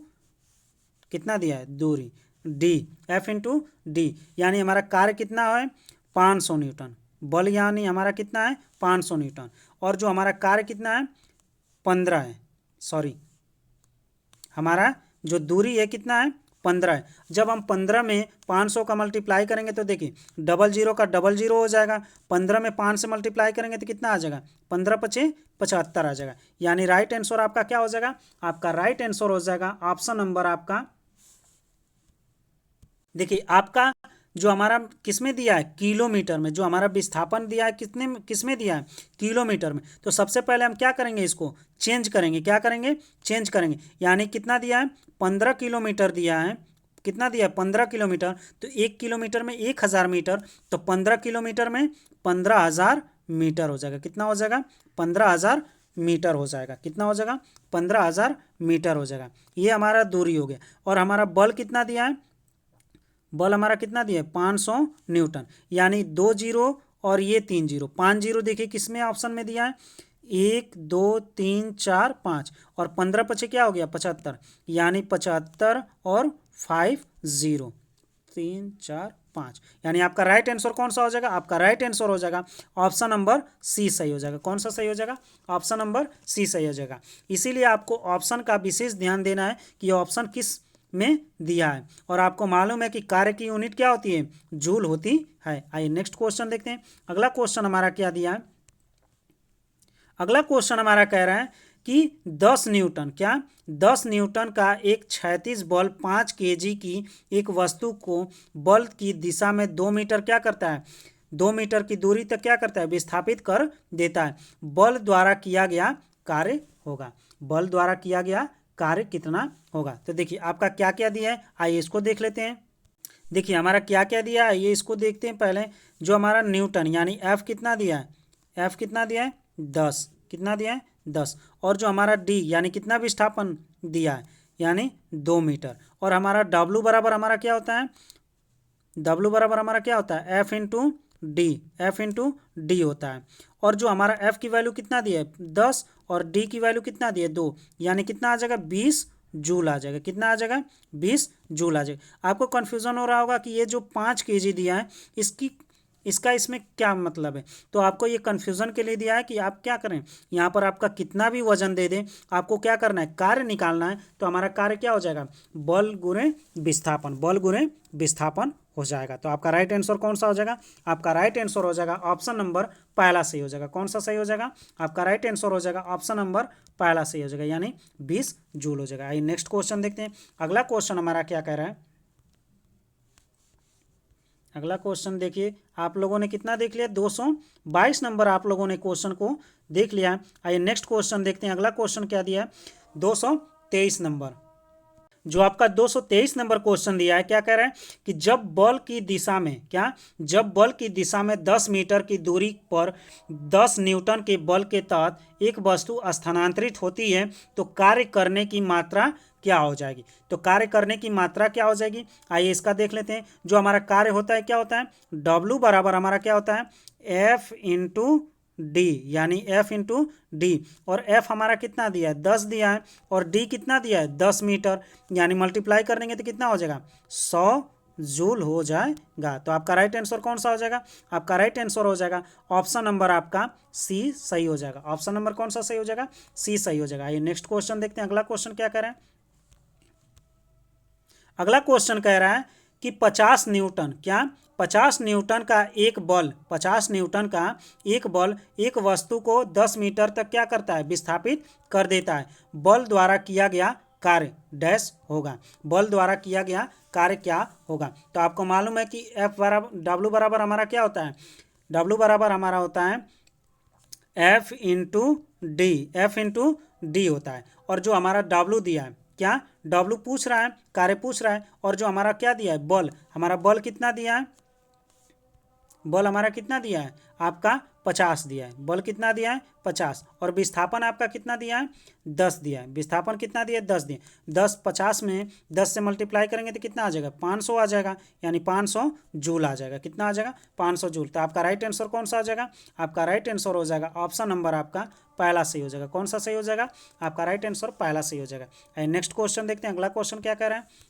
कितना दिया है, दूरी, डी, F इंटू डी। यानी हमारा कार्य कितना है, 500 न्यूटन, बल यानी हमारा कितना है, 500 न्यूटन। और जो हमारा कार्य कितना है, 15 है, सॉरी, हमारा जो दूरी है कितना है, 15 है। जब हम 15 में 500 का मल्टीप्लाई करेंगे तो देखिए 00 का 00 हो जाएगा, 15 में 5 से मल्टीप्लाई करेंगे तो कितना आ जाएगा, 15 पचे 75 आ जाएगा। यानी राइट आंसर आपका क्या हो जाएगा, आपका राइट आंसर हो जाएगा ऑप्शन नंबर आपका, देखिए आपका जो हमारा किसमें दिया है, किलोमीटर में, जो हमारा विस्थापन दिया है कितने, किसमें दिया है, किलोमीटर में। तो सबसे पहले हम क्या करेंगे, इसको चेंज करेंगे, क्या करेंगे, चेंज करेंगे। यानी कितना दिया है, 15 किलोमीटर दिया है, कितना दिया है, 15 किलोमीटर। तो 1 किलोमीटर में 1000 मीटर, तो 15 किलोमीटर में 15,000 मीटर हो जाएगा। कितना हो जाएगा, 15,000 मीटर हो जाएगा। कितना हो जाएगा, 15,000 मीटर हो जाएगा। ये हमारा दूरी हो गया। और हमारा बल कितना दिया है, बल हमारा कितना दिया है, 500 न्यूटन। यानी 2 जीरो और ये 3 जीरो, 5 जीरो देखिए किसमें ऑप्शन में दिया है, 1 2 3 4 5, और 15 पचे क्या हो गया, 75, यानी 75 और 5 0, 3 4 5, यानी आपका राइट आंसर कौन सा हो जाएगा, आपका राइट आंसर हो जाएगा ऑप्शन नंबर सी सही हो जाएगा। कौन सा सही हो जाएगा, ऑप्शन नंबर सी सही हो जाएगा। इसीलिए आपको ऑप्शन का विशेष ध्यान देना है कि ये ऑप्शन किस में दिया है। और आपको मालूम है कि कार्य की यूनिट क्या होती है, जूल होती है। आइए नेक्स्ट क्वेश्चन देखते हैं। अगला क्वेश्चन हमारा क्या दिया है, अगला क्वेश्चन हमारा कह रहा है कि 10 न्यूटन, क्या, 10 न्यूटन का एक क्षैतिज बल 5 kg की एक वस्तु को बल की दिशा में 2 मीटर क्या करता है, 2 मीटर की दूरी तक क्या करता है, विस्थापित कर देता है। बल द्वारा किया गया कार्य होगा, बल द्वारा किया गया कार्य कितना होगा। तो देखिए आपका क्या क्या दिया है, आइए इसको देख लेते हैं। देखिए हमारा क्या क्या दिया है, ये इसको देखते हैं पहले। जो हमारा न्यूटन यानी F कितना दिया है, F कितना दिया है, 10, कितना दिया है, 10। और जो हमारा D यानी कितना विस्थापन दिया है, यानी 2 मीटर। और हमारा W बराबर हमारा क्या होता है, W बराबर हमारा क्या होता है, F into D, F into D होता है। और जो हमारा F की वैल्यू कितना दिया है, 10, और D की वैल्यू कितना दिया है, 2, यानी कितना आ जाएगा, 20 जूल आ जाएगा। कितना आ जाएगा, 20 जूल आ जाएगा। आपको कन्फ्यूज़न हो रहा होगा कि ये जो 5 kg दिया है इसकी इसका इसमें क्या मतलब है? तो आपको ये कन्फ्यूज़न के लिए दिया है कि आप क्या करें, यहाँ पर आपका कितना भी वजन दे दें, आपको क्या करना है, कार्य निकालना है। तो हमारा कार्य क्या हो जाएगा, बल गुणे विस्थापन, बल गुणे विस्थापन हो जाएगा। तो आपका राइट आंसर कौन सा हो जाएगा, आपका राइट आंसर हो जाएगा ऑप्शन नंबर पहला सही हो जाएगा। कौन सा सही हो जाएगा, आपका राइट आंसर हो जाएगा ऑप्शन नंबर पहला सही हो जाएगा, यानी 20 जूल हो जाएगा। आइए नेक्स्ट क्वेश्चन देखते हैं। अगला क्वेश्चन हमारा क्या कह रहा है, अगला क्वेश्चन देखिए, आप लोगों ने कितना देख लिया, 222 नंबर आप लोगों ने क्वेश्चन को देख लिया। आइए नेक्स्ट क्वेश्चन देखते हैं। अगला क्वेश्चन क्या दिया है, 223 नंबर। जो आपका 223 नंबर क्वेश्चन दिया है, क्या कह रहा है कि जब बल की दिशा में, क्या, जब बल की दिशा में 10 मीटर की दूरी पर 10 न्यूटन के बल के तहत एक वस्तु स्थानांतरित होती है तो कार्य करने की मात्रा क्या हो जाएगी। तो कार्य करने की मात्रा क्या हो जाएगी, आइए इसका देख लेते हैं। जो हमारा कार्य होता है क्या होता है, W बराबर हमारा क्या होता है, F इंटू डी, यानी F इंटू डी। और F हमारा कितना दिया है, 10 दिया है, और D कितना दिया है, 10 मीटर, यानी मल्टीप्लाई करेंगे तो कितना हो जाएगा, 100 जूल हो जाएगा। तो आपका राइट आंसर कौन सा हो जाएगा, आपका राइट आंसर हो जाएगा ऑप्शन नंबर आपका सी सही हो जाएगा। ऑप्शन नंबर कौन सा सही हो जाएगा, सी सही हो जाएगा। आइए नेक्स्ट क्वेश्चन देखते हैं। अगला क्वेश्चन क्या कह रहा है, अगला क्वेश्चन कह रहा है कि 50 न्यूटन, क्या, 50 न्यूटन का एक बल, 50 न्यूटन का एक बल एक वस्तु को 10 मीटर तक क्या करता है, विस्थापित कर देता है। बल द्वारा किया गया कार्य डैश होगा, बल द्वारा किया गया कार्य क्या होगा। तो आपको मालूम है कि F बराबर W बराबर हमारा क्या होता है, W बराबर हमारा होता है F into D, F into D होता है। और जो हमारा W दिया है, क्या, W पूछ रहा है, कार्य पूछ रहा है, और जो हमारा क्या दिया है, बल, हमारा बल कितना दिया है, बल हमारा कितना दिया है, आपका 50 दिया है, बल कितना दिया है 50, और विस्थापन आपका कितना दिया है 10 दिया है, विस्थापन कितना दिया है 10 दिया, 10 50 में 10 से मल्टीप्लाई करेंगे तो कितना आ जाएगा 500 आ जाएगा, यानी 500 जूल आ जाएगा। कितना आ जाएगा 500 जूल। तो आपका राइट आंसर कौन सा आ जाएगा, आपका राइट आंसर हो जाएगा ऑप्शन नंबर आपका पहला सही हो जाएगा। कौन सा सही हो जाएगा, आपका राइट आंसर पहला सही हो जाएगा। नेक्स्ट क्वेश्चन देखते हैं। अगला क्वेश्चन क्या कह रहा है,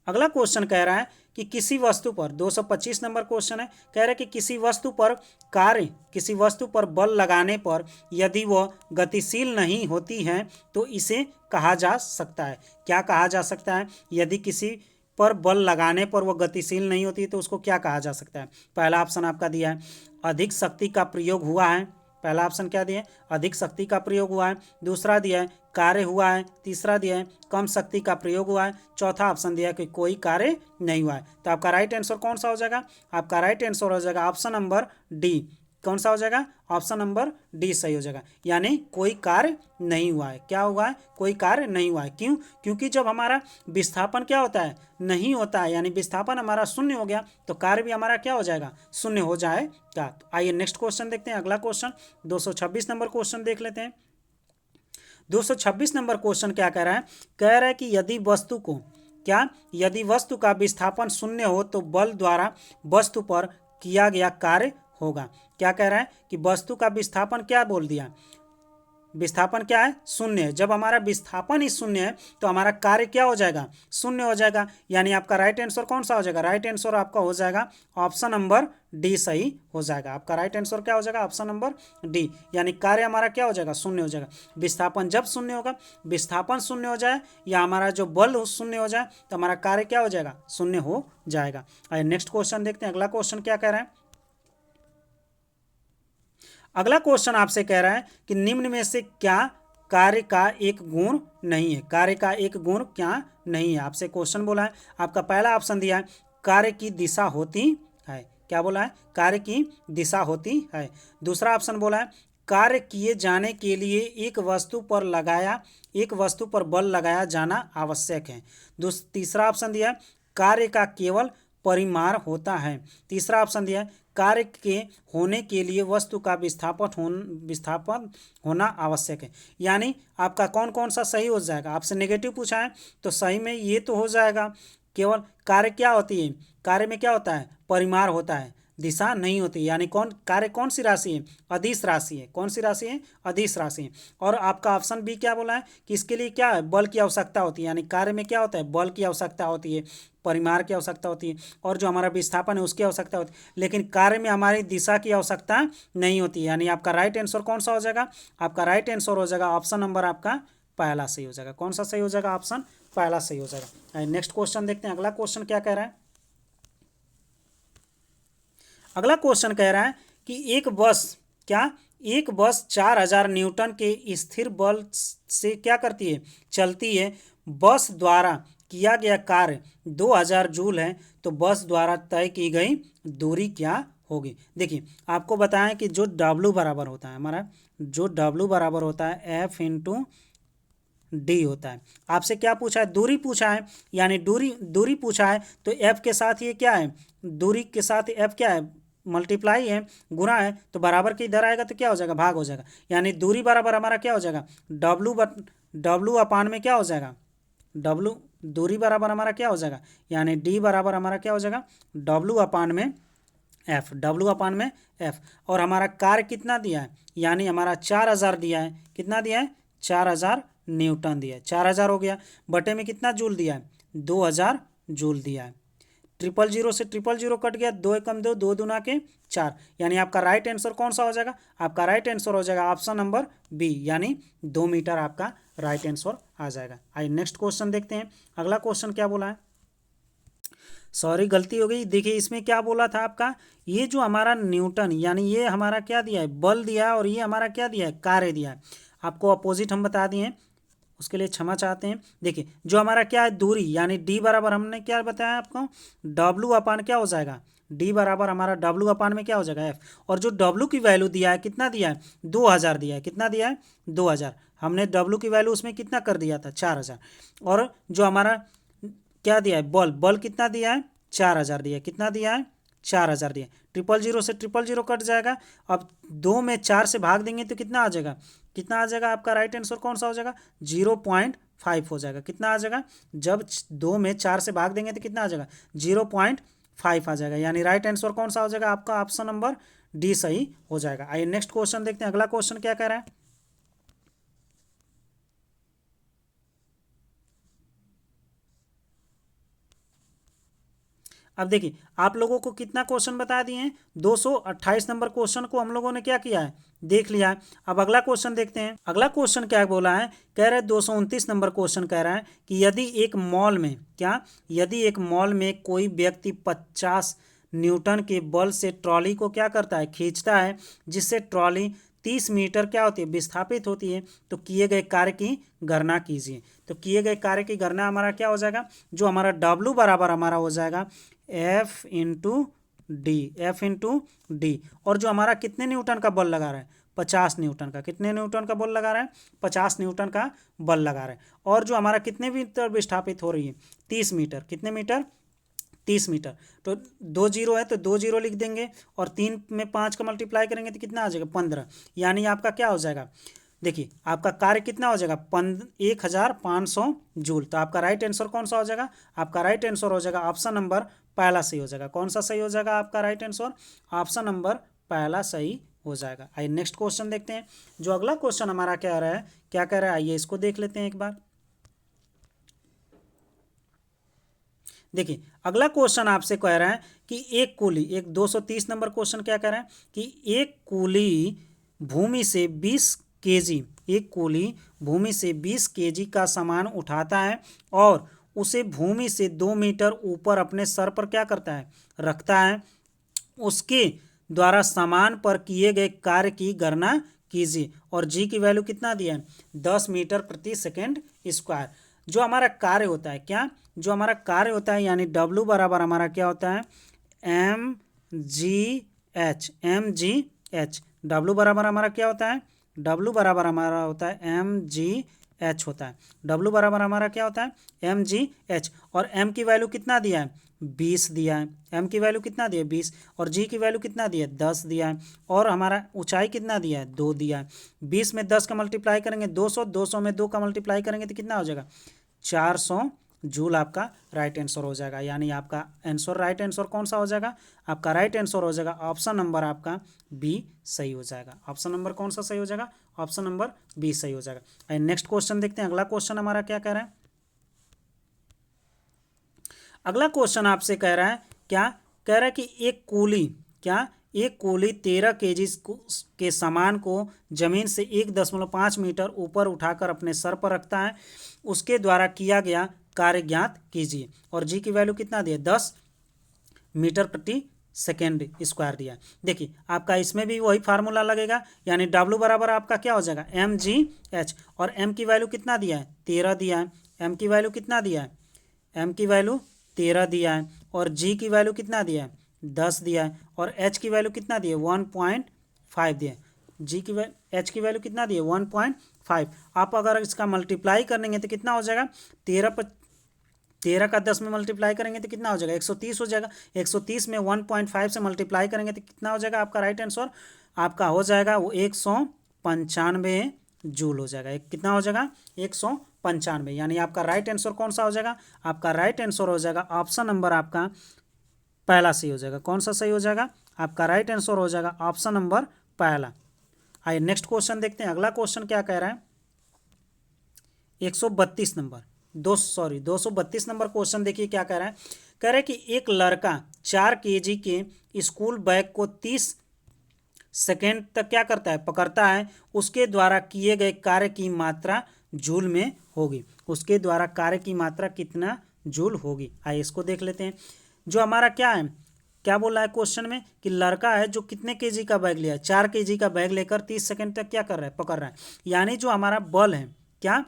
अगला क्वेश्चन कह रहा है कि किसी वस्तु पर, 225 नंबर क्वेश्चन है, कह रहा है कि किसी वस्तु पर कार्य, किसी वस्तु पर बल लगाने पर यदि वह गतिशील नहीं होती है तो इसे कहा जा सकता है। क्या कहा जा सकता है, यदि किसी पर बल लगाने पर वह गतिशील नहीं होती तो उसको क्या कहा जा सकता है। पहला ऑप्शन आपका दिया है अधिक शक्ति का प्रयोग हुआ है, पहला ऑप्शन क्या दिया है, अधिक शक्ति का प्रयोग हुआ है। दूसरा दिया है कार्य हुआ है। तीसरा दिया है कम शक्ति का प्रयोग हुआ है। चौथा ऑप्शन दिया है कि कोई कार्य नहीं हुआ है। तो आपका राइट आंसर कौन सा हो जाएगा, आपका राइट आंसर हो जाएगा ऑप्शन नंबर डी। कौन सा हो जाएगा, ऑप्शन नंबर डी सही हो जाएगा, यानी कोई कार्य नहीं हुआ है। क्या हुआ है, कोई कार्य नहीं हुआ है। क्यों, क्योंकि जब हमारा विस्थापन क्या होता है, नहीं होता है, यानी विस्थापन हमारा शून्य हो गया तो कार्य भी हमारा क्या हो जाएगा, शून्य हो जाएगा। तो आइए नेक्स्ट क्वेश्चन देखते हैं। अगला क्वेश्चन 226 नंबर क्वेश्चन देख लेते हैं। 226 नंबर क्वेश्चन क्या कह रहा है, कह रहा है कि यदि वस्तु को, क्या, यदि वस्तु का विस्थापन शून्य हो तो बल द्वारा वस्तु पर किया गया कार्य होगा। क्या कह रहा है कि वस्तु का विस्थापन क्या बोल दिया, विस्थापन क्या है, शून्य है। जब हमारा विस्थापन ही शून्य है तो हमारा कार्य क्या हो जाएगा, शून्य हो जाएगा। यानी आपका राइट आंसर कौन सा हो जाएगा, राइट आंसर आपका हो जाएगा ऑप्शन नंबर डी सही हो जाएगा। आपका राइट आंसर क्या हो जाएगा, ऑप्शन नंबर डी, यानी कार्य हमारा क्या हो जाएगा, शून्य हो जाएगा। विस्थापन जब शून्य होगा, विस्थापन शून्य हो जाए या हमारा जो बल शून्य हो जाए तो हमारा कार्य क्या हो जाएगा, शून्य हो जाएगा। आइए नेक्स्ट क्वेश्चन देखते हैं। अगला क्वेश्चन क्या कह रहा है, अगला क्वेश्चन आपसे कह रहा है कि निम्न में से क्या कार्य का एक गुण नहीं है, कार्य का एक गुण क्या नहीं है। आपसे क्वेश्चन बोला है, आपका पहला ऑप्शन दिया है कार्य की दिशा होती है। क्या बोला है, कार्य की दिशा होती है। दूसरा ऑप्शन बोला है कार्य किए जाने के लिए एक वस्तु पर बल लगाया जाना आवश्यक है। तीसरा ऑप्शन दिया है कार्य का केवल परिमाण होता है। तीसरा ऑप्शन दिया है कार्य के होने के लिए वस्तु का विस्थापन होना आवश्यक है। यानी आपका कौन कौन सा सही हो जाएगा, आपसे नेगेटिव पूछा है तो सही में ये तो हो जाएगा, केवल कार्य क्या होती है, कार्य में क्या होता है, परिमाण होता है। दिशा नहीं होती, यानी कार्य कौन सी राशि है, अदिश राशि है। कौन सी राशि है, अदिश राशि है। और आपका ऑप्शन बी क्या बोला है कि इसके लिए क्या है, बल की आवश्यकता होती है, यानी कार्य में क्या होता है, बल की आवश्यकता होती है, परिमाण की आवश्यकता होती है, और जो हमारा विस्थापन है उसकी आवश्यकता होती है, लेकिन कार्य में हमारी दिशा की आवश्यकता नहीं होती है। यानी आपका राइट आंसर कौन सा हो जाएगा, आपका राइट आंसर हो जाएगा ऑप्शन नंबर आपका पहला सही हो जाएगा। कौन सा सही हो जाएगा, ऑप्शन पहला सही हो जाएगा। नेक्स्ट क्वेश्चन देखते हैं, अगला क्वेश्चन क्या कह रहा है। अगला क्वेश्चन कह रहा है कि एक बस 4000 न्यूटन के स्थिर बल से क्या करती है, चलती है। बस द्वारा किया गया कार्य 2000 जूल है, तो बस द्वारा तय की गई दूरी क्या होगी। देखिए आपको बताएं कि जो W बराबर होता है हमारा, जो W बराबर होता है F इंटू डी होता है। आपसे क्या पूछा है, दूरी पूछा है, यानी दूरी पूछा है, तो F के साथ ये क्या है, दूरी के साथ F क्या है, मल्टीप्लाई है, गुना है, तो बराबर के इधर आएगा तो क्या हो जाएगा, भाग हो जाएगा। यानी दूरी बराबर हमारा क्या हो जाएगा, डब्लू अपान में क्या हो जाएगा, डब्लू दूरी बराबर हमारा क्या हो जाएगा, यानी डी बराबर हमारा क्या हो जाएगा, डब्लू अपान में एफ, डब्लू अपान में एफ। और हमारा कार्य कितना दिया है, यानी हमारा 4000 दिया है, कितना दिया है, 4000 न्यूटन दिया है। 4000 हो गया, बटे में कितना जूल दिया है, 2000 जूल दिया है। 000 से 000 कट गया, 2 एकम 2, 2 दूना के 4, यानी आपका राइट आंसर कौन सा हो जाएगा, आपका राइट आंसर हो जाएगा ऑप्शन नंबर बी, यानी 2 मीटर आपका राइट आंसर आ जाएगा। आइए नेक्स्ट क्वेश्चन देखते हैं, अगला क्वेश्चन क्या बोला है। सॉरी गलती हो गई, देखिए इसमें क्या बोला था आपका, ये जो हमारा न्यूटन, यानी ये हमारा क्या दिया है, बल दिया है, और ये हमारा क्या दिया है, कार्य दिया है। आपको अपोजिट हम बता दिए, उसके लिए क्षमा चाहते हैं। देखिए जो हमारा क्या है, दूरी, यानी डी बराबर हमने क्या बताया आपको, डब्लू अपान क्या हो जाएगा, डी बराबर हमारा डब्लू अपान में क्या हो जाएगा, एफ। और जो डब्लू की वैल्यू दिया है, कितना दिया है, 2000 दिया है, कितना दिया है, 2000। हमने डब्लू की वैल्यू उसमें कितना कर दिया था, 4000। और जो हमारा क्या दिया है, बल कितना दिया है, 4000 दिया है, कितना दिया है, 4000 दिया है। 000 से 000 कट जाएगा। अब 2 में 4 से भाग देंगे तो कितना आ जाएगा, कितना आ जाएगा, आपका राइट आंसर कौन सा हो जाएगा, 0.5 हो जाएगा। कितना आ जाएगा, जब 2 में 4 से भाग देंगे तो कितना आ जाएगा, 0.5 आ जाएगा। यानी राइट आंसर कौन सा हो जाएगा, आपका ऑप्शन नंबर डी सही हो जाएगा। आइए नेक्स्ट क्वेश्चन देखते हैं, अगला क्वेश्चन क्या कह रहा है। अब देखिए आप लोगों को कितना क्वेश्चन बता दिए हैं, 228 नंबर क्वेश्चन को हम लोगों ने क्या किया है, देख लिया है। अब अगला क्वेश्चन देखते हैं, अगला क्वेश्चन क्या बोला है, कह रहे 229 नंबर क्वेश्चन कह रहा है कि यदि एक मॉल में कोई व्यक्ति 50 न्यूटन के बल से ट्रॉली को क्या करता है, खींचता है, जिससे ट्रॉली 30 मीटर क्या होती है, विस्थापित होती है, तो किए गए कार्य की गणना कीजिए। तो किए गए कार्य की गणना हमारा क्या हो जाएगा, जो हमारा डब्लू बराबर हमारा हो जाएगा एफ इंटू डी। और जो हमारा कितने न्यूटन का बल लगा रहा है, 50 न्यूटन का, कितने न्यूटन का बल लगा रहा है, 50 न्यूटन का बल लगा रहा है। और जो हमारा कितने मीटर विस्थापित हो रही है, 30 मीटर, कितने मीटर, 30 मीटर। तो 2 जीरो है तो 2 जीरो लिख देंगे, और 3 में 5 का मल्टीप्लाई करेंगे तो कितना आ जाएगा, 15। यानी आपका क्या हो जाएगा, देखिए आपका कार्य कितना हो जाएगा, 1500 जूल। तो आपका राइट आंसर कौन सा हो जाएगा, आपका राइट आंसर हो जाएगा ऑप्शन नंबर पहला सही हो जाएगा। कौन सा सही हो जाएगा आपका राइट आंसर, ऑप्शन नंबर पहला सही हो जाएगा। आइए नेक्स्ट क्वेश्चन देखते हैं, जो अगला क्वेश्चन हमारा क्या रहा है, क्या कह रहा है, आइए इसको देख लेते हैं एक बार। देखिए अगला क्वेश्चन आपसे कह रहा है कि एक 230 नंबर क्वेश्चन क्या कह रहा है कि एक कूली भूमि से 20 केजी, एक कूली भूमि से 20 केजी का सामान उठाता है और उसे भूमि से 2 मीटर ऊपर अपने सर पर क्या करता है, रखता है। उसके द्वारा सामान पर किए गए कार्य की गणना कीजिए। और जी की वैल्यू कितना दिया है, 10 मीटर प्रति सेकेंड स्क्वायर। जो हमारा कार्य होता है, क्या, जो हमारा कार्य होता है, यानी डब्लू बराबर हमारा क्या होता है, mgh। डब्लू बराबर हमारा क्या होता है, डब्लू बराबर हमारा होता है mgh होता है। डब्लू बराबर हमारा क्या होता है, mgh। और m की वैल्यू कितना दिया है, 20 दिया है। m की वैल्यू कितना दिया है, 20। और g की वैल्यू कितना दिया है, 10 दिया है। और हमारा ऊंचाई कितना दिया है, 2 दिया है। 20 में 10 का मल्टीप्लाई करेंगे 200, 200 में 2 का मल्टीप्लाई करेंगे तो कितना हो जाएगा, 400 जूल आपका राइट आंसर हो जाएगा। यानी आपका आंसर राइट आंसर कौन सा हो जाएगा? आपका राइट आंसर हो जाएगा ऑप्शन नंबर आपका बी सही हो जाएगा। ऑप्शन नंबर कौन सा सही हो जाएगा? ऑप्शन नंबर बी सही हो जाएगा। नेक्स्ट क्वेश्चन देखते हैं। अगला क्वेश्चन हमारा क्या कह रहा है? अगला क्वेश्चन आपसे कह रहा है, क्या कह रहा है कि एक कूली 13 केजी के सामान को जमीन से 1.5 मीटर ऊपर उठाकर अपने सर पर रखता है। उसके द्वारा किया गया कार्य ज्ञात कीजिए। और जी की वैल्यू कितना दिया? 10 मीटर प्रति सेकेंड स्क्वायर दिया। देखिए आपका इसमें भी वही फार्मूला लगेगा, यानी डब्ल्यू बराबर आपका क्या हो जाएगा? M G H. और एम की वैल्यू कितना दिया है? 13 दिया है। एम की वैल्यू कितना दिया है? एम की वैल्यू 13 दिया है। और जी की वैल्यू कितना दिया है? 10 दिया है। और एच की वैल्यू कितना दिया है? 1.5 दिया है। जी की वैल्यू एच की वैल्यू कितना दिया है? 1.5। आप अगर इसका मल्टीप्लाई करेंगे तो कितना हो जाएगा? 13 का 10 में मल्टीप्लाई करेंगे तो कितना हो जाएगा? 130 हो जाएगा। 130 में 1.5 से मल्टीप्लाई करेंगे तो कितना हो जाएगा? आपका राइट आंसर आपका हो जाएगा वो 195 जूल हो जाएगा। कितना हो जाएगा? 195। यानी आपका राइट आंसर कौन सा हो जाएगा? आपका राइट आंसर हो जाएगा ऑप्शन नंबर आपका पहला सही हो जाएगा। कौन सा सही हो जाएगा? आपका राइट आंसर हो जाएगा ऑप्शन नंबर पहला। आइए नेक्स्ट क्वेश्चन देखते हैं। अगला क्वेश्चन क्या कह रहा है? 132 नंबर 232 नंबर क्वेश्चन देखिए क्या कह रहा है। कह रहा है कि एक लड़का 4 केजी के स्कूल बैग को 30 सेकेंड तक क्या करता है? पकड़ता है। उसके द्वारा किए गए कार्य की मात्रा जूल में होगी। उसके द्वारा कार्य की मात्रा कितना जूल होगी? आइए इसको देख लेते हैं। जो हमारा क्या है, क्या बोल रहा है क्वेश्चन में कि लड़का है जो कितने केजी का बैग लिया है? 4 केजी का बैग लेकर 30 सेकेंड तक क्या कर रहा है? पकड़ रहा है। यानी जो हमारा बल है, क्या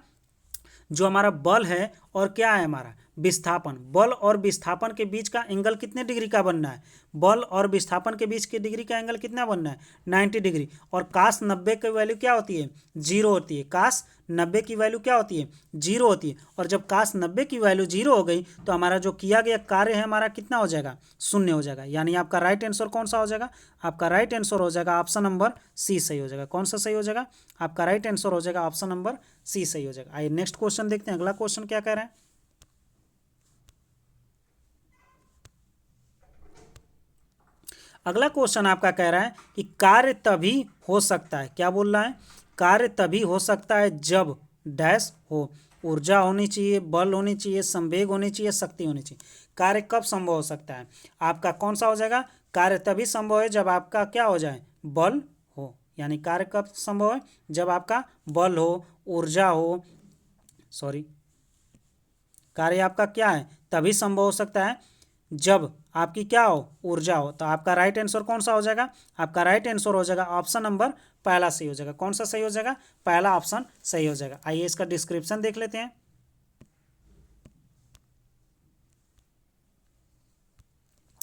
जो हमारा बल है और क्या है हमारा विस्थापन, बल और विस्थापन के बीच का एंगल कितने डिग्री का बनना है? बल और विस्थापन के बीच के डिग्री का एंगल कितना बनना है? 90 डिग्री। और काश 90 की वैल्यू क्या होती है? 0 होती है। काश 90 की वैल्यू क्या होती है? 0 होती है। और जब काश 90 की वैल्यू 0 हो गई तो हमारा जो किया गया कार्य है हमारा कितना हो जाएगा? शून्य हो जाएगा। यानी आपका राइट आंसर कौन सा हो जाएगा? आपका राइट आंसर हो जाएगा ऑप्शन नंबर सी सही हो जाएगा। कौन सा सही हो जाएगा? आपका राइट आंसर हो जाएगा ऑप्शन नंबर सी सही हो जाएगा। आइए नेक्स्ट क्वेश्चन देखते हैं। अगला क्वेश्चन क्या कह रहा है? अगला क्वेश्चन आपका कह रहा है कि कार्य तभी हो सकता है, क्या बोल रहा है? कार्य तभी हो सकता है जब डैश हो। ऊर्जा होनी चाहिए, बल होनी चाहिए, संवेग होनी चाहिए, शक्ति होनी चाहिए। कार्य कब संभव हो सकता है? आपका कौन सा हो जाएगा? कार्य तभी संभव है जब आपका क्या हो जाए? बल हो। यानी कार्य कब संभव है? जब आपका बल हो, ऊर्जा हो, सॉरी, कार्य आपका क्या है? तभी संभव हो सकता है जब आपकी क्या हो? ऊर्जा हो। तो आपका राइट आंसर कौन सा हो जाएगा? आपका राइट आंसर हो जाएगा ऑप्शन नंबर पहला सही हो जाएगा। कौन सा सही हो जाएगा? पहला ऑप्शन सही हो जाएगा। आइए इसका डिस्क्रिप्शन देख लेते हैं।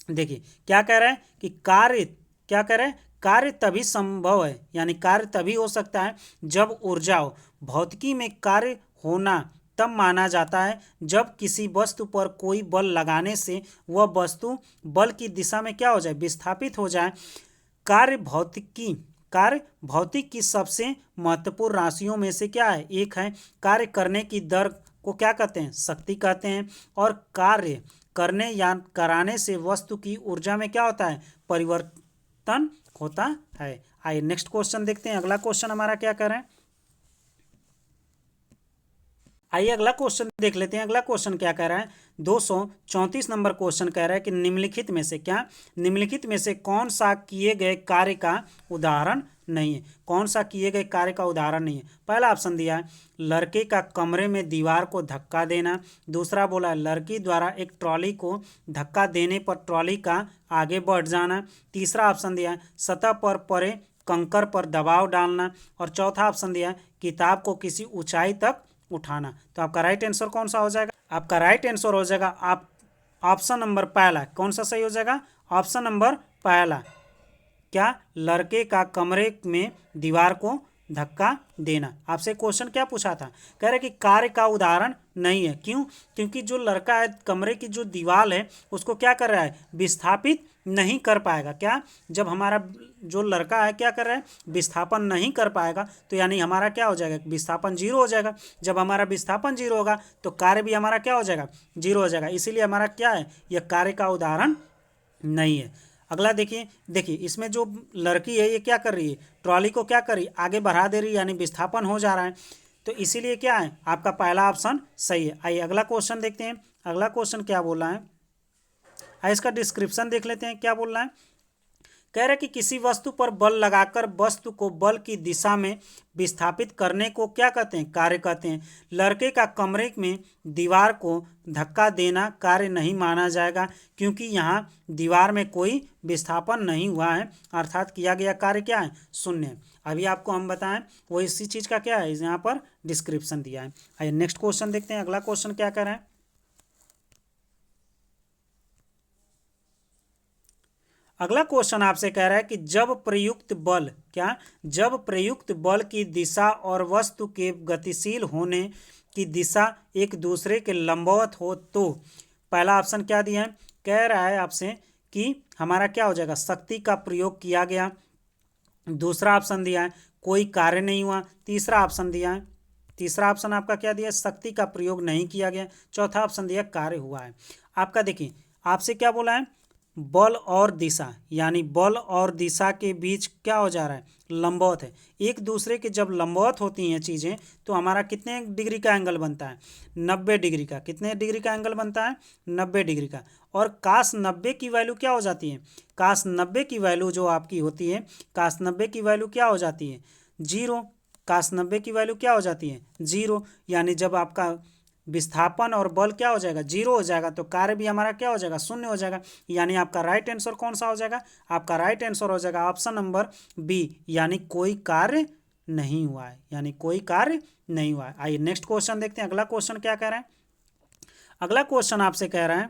देखिए क्या कह रहा है कि क्या कह रहा है? कार्य तभी संभव है, यानी कार्य तभी हो सकता है जब ऊर्जा हो। भौतिकी में कार्य होना तब माना जाता है जब किसी वस्तु पर कोई बल लगाने से वह वस्तु बल की दिशा में क्या हो जाए? विस्थापित हो जाए। कार्य भौतिक की सबसे महत्वपूर्ण राशियों में से क्या है? एक है। कार्य करने की दर को क्या कहते हैं? शक्ति कहते हैं। और कार्य करने या कराने से वस्तु की ऊर्जा में क्या होता है? परिवर्तन होता है। आइए नेक्स्ट क्वेश्चन देखते हैं। अगला क्वेश्चन हमारा क्या कह रहे हैं? आइए अगला क्वेश्चन देख लेते हैं। अगला क्वेश्चन क्या कह रहा है? 234 नंबर क्वेश्चन कह रहा है कि निम्नलिखित में से कौन सा किए गए कार्य का उदाहरण नहीं है? कौन सा किए गए कार्य का उदाहरण नहीं है? पहला ऑप्शन दिया है लड़के का कमरे में दीवार को धक्का देना। दूसरा बोला है लड़की द्वारा एक ट्रॉली को धक्का देने पर ट्रॉली का आगे बढ़ जाना। तीसरा ऑप्शन दिया है सतह पर पड़े कंकर पर दबाव डालना। और चौथा ऑप्शन दिया है किताब को किसी ऊंचाई तक उठाना। तो आपका राइट आंसर कौन सा हो जाएगा? आपका राइट आंसर हो जाएगा आप ऑप्शन नंबर पहला। कौन सा सही हो जाएगा? ऑप्शन नंबर पहला। क्या? लड़के का कमरे में दीवार को धक्का देना। आपसे क्वेश्चन क्या पूछा था, कह रहे कि कार्य का उदाहरण नहीं है। क्यों? क्योंकि जो लड़का है कमरे की जो दीवार है उसको क्या कर रहा है, विस्थापित नहीं कर पाएगा। क्या? जब हमारा जो लड़का है क्या कर रहा है, विस्थापन नहीं कर पाएगा, तो यानी हमारा क्या हो जाएगा, विस्थापन जीरो हो जाएगा। जब हमारा विस्थापन जीरो होगा तो कार्य भी हमारा क्या हो जाएगा, जीरो हो जाएगा। इसीलिए हमारा क्या है, यह कार्य का उदाहरण नहीं है। अगला देखिए, देखिए इसमें जो लड़की है ये क्या कर रही है, ट्रॉली को क्या कर रही है, आगे बढ़ा दे रही है, यानी विस्थापन हो जा रहा है। तो इसीलिए क्या है, आपका पहला ऑप्शन सही है। आइए अगला क्वेश्चन देखते हैं। अगला क्वेश्चन क्या बोल रहा है, आइए इसका डिस्क्रिप्शन देख लेते हैं क्या बोल रहा है। कह रहे कि किसी वस्तु पर बल लगाकर वस्तु को बल की दिशा में विस्थापित करने को क्या कहते हैं, कार्य कहते हैं। लड़के का कमरे में दीवार को धक्का देना कार्य नहीं माना जाएगा, क्योंकि यहाँ दीवार में कोई विस्थापन नहीं हुआ है, अर्थात किया गया कार्य क्या है, शून्य है। अभी आपको हम बताएं वो इसी चीज़ का क्या है, यहाँ पर डिस्क्रिप्शन दिया है। आइए नेक्स्ट क्वेश्चन देखते हैं। अगला क्वेश्चन क्या कर रहे हैं, अगला क्वेश्चन आपसे कह रहा है कि जब प्रयुक्त बल, क्या, जब प्रयुक्त बल की दिशा और वस्तु के गतिशील होने की दिशा एक दूसरे के लंबवत हो तो। पहला ऑप्शन क्या दिया है, कह रहा है आपसे कि हमारा क्या हो जाएगा, शक्ति का प्रयोग किया गया। दूसरा ऑप्शन दिया है कोई कार्य नहीं हुआ। तीसरा ऑप्शन दिया है, तीसरा ऑप्शन आपका क्या दिया, शक्ति का प्रयोग नहीं किया गया। चौथा ऑप्शन दिया कार्य हुआ है। आपका देखिए आपसे क्या बोला है, बल और दिशा, यानी बल और दिशा के बीच क्या हो जा रहा है, लंबवत है। एक दूसरे के जब लंबवत होती हैं चीज़ें तो हमारा कितने डिग्री का एंगल बनता है, 90 डिग्री का। कितने डिग्री का एंगल बनता है, 90 डिग्री का। और काश 90 की वैल्यू क्या हो जाती है, काश 90 की वैल्यू जो आपकी होती है, काश 90 की वैल्यू क्या हो जाती है, जीरो। काश 90 की वैल्यू क्या हो जाती है, जीरो। यानी जब आपका विस्थापन और बल क्या हो जाएगा, जीरो हो जाएगा, तो कार्य भी हमारा क्या हो जाएगा, शून्य हो जाएगा। यानी आपका राइट आंसर कौन सा हो जाएगा, आपका राइट आंसर हो जाएगा ऑप्शन नंबर बी, यानी कोई कार्य नहीं हुआ है, यानी कोई कार्य नहीं हुआ है। आइए नेक्स्ट क्वेश्चन देखते हैं। अगला क्वेश्चन क्या कह रहा है, अगला क्वेश्चन आपसे कह रहा है,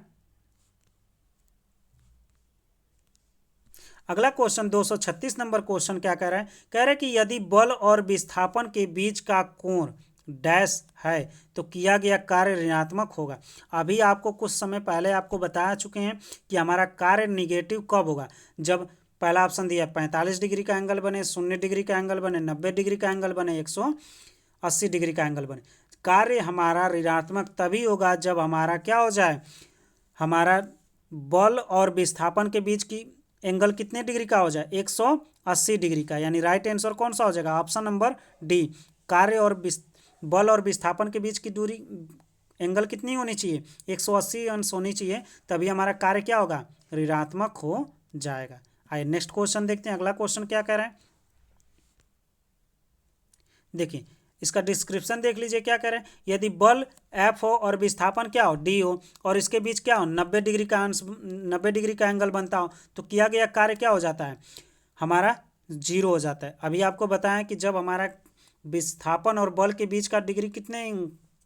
अगला क्वेश्चन 236 नंबर क्वेश्चन क्या कह रहा है, कह रहा है कि यदि बल और विस्थापन के बीच का कोण डैश है तो किया गया कार्य ऋणात्मक होगा। अभी आपको कुछ समय पहले आपको बता चुके हैं कि हमारा कार्य निगेटिव कब होगा, जब पहला ऑप्शन दिया 45 डिग्री का एंगल बने, 0 डिग्री का एंगल बने, 90 डिग्री का एंगल बने, 180 डिग्री का एंगल बने। कार्य हमारा ऋणात्मक तभी होगा जब हमारा क्या हो जाए, हमारा बल और विस्थापन के बीच की एंगल कितने डिग्री का हो जाए, 180 डिग्री का। यानी राइट आंसर कौन सा हो जाएगा, ऑप्शन नंबर डी। कार्य और बल और विस्थापन के बीच की दूरी एंगल कितनी होनी चाहिए, 180 अंश होनी चाहिए, तभी हमारा कार्य क्या होगा, ऋणात्मक हो जाएगा। आइए नेक्स्ट क्वेश्चन देखते हैं। अगला क्वेश्चन क्या कह रहा है, देखिए इसका डिस्क्रिप्शन देख लीजिए क्या कह रहे हैं। यदि बल एफ हो और विस्थापन क्या हो, डी हो, और इसके बीच क्या हो, 90 डिग्री का अंश, 90 डिग्री का एंगल बनता हो, तो किया गया कार्य क्या हो जाता है, हमारा जीरो हो जाता है। अभी आपको बताएं कि जब हमारा विस्थापन और बल के बीच का डिग्री कितने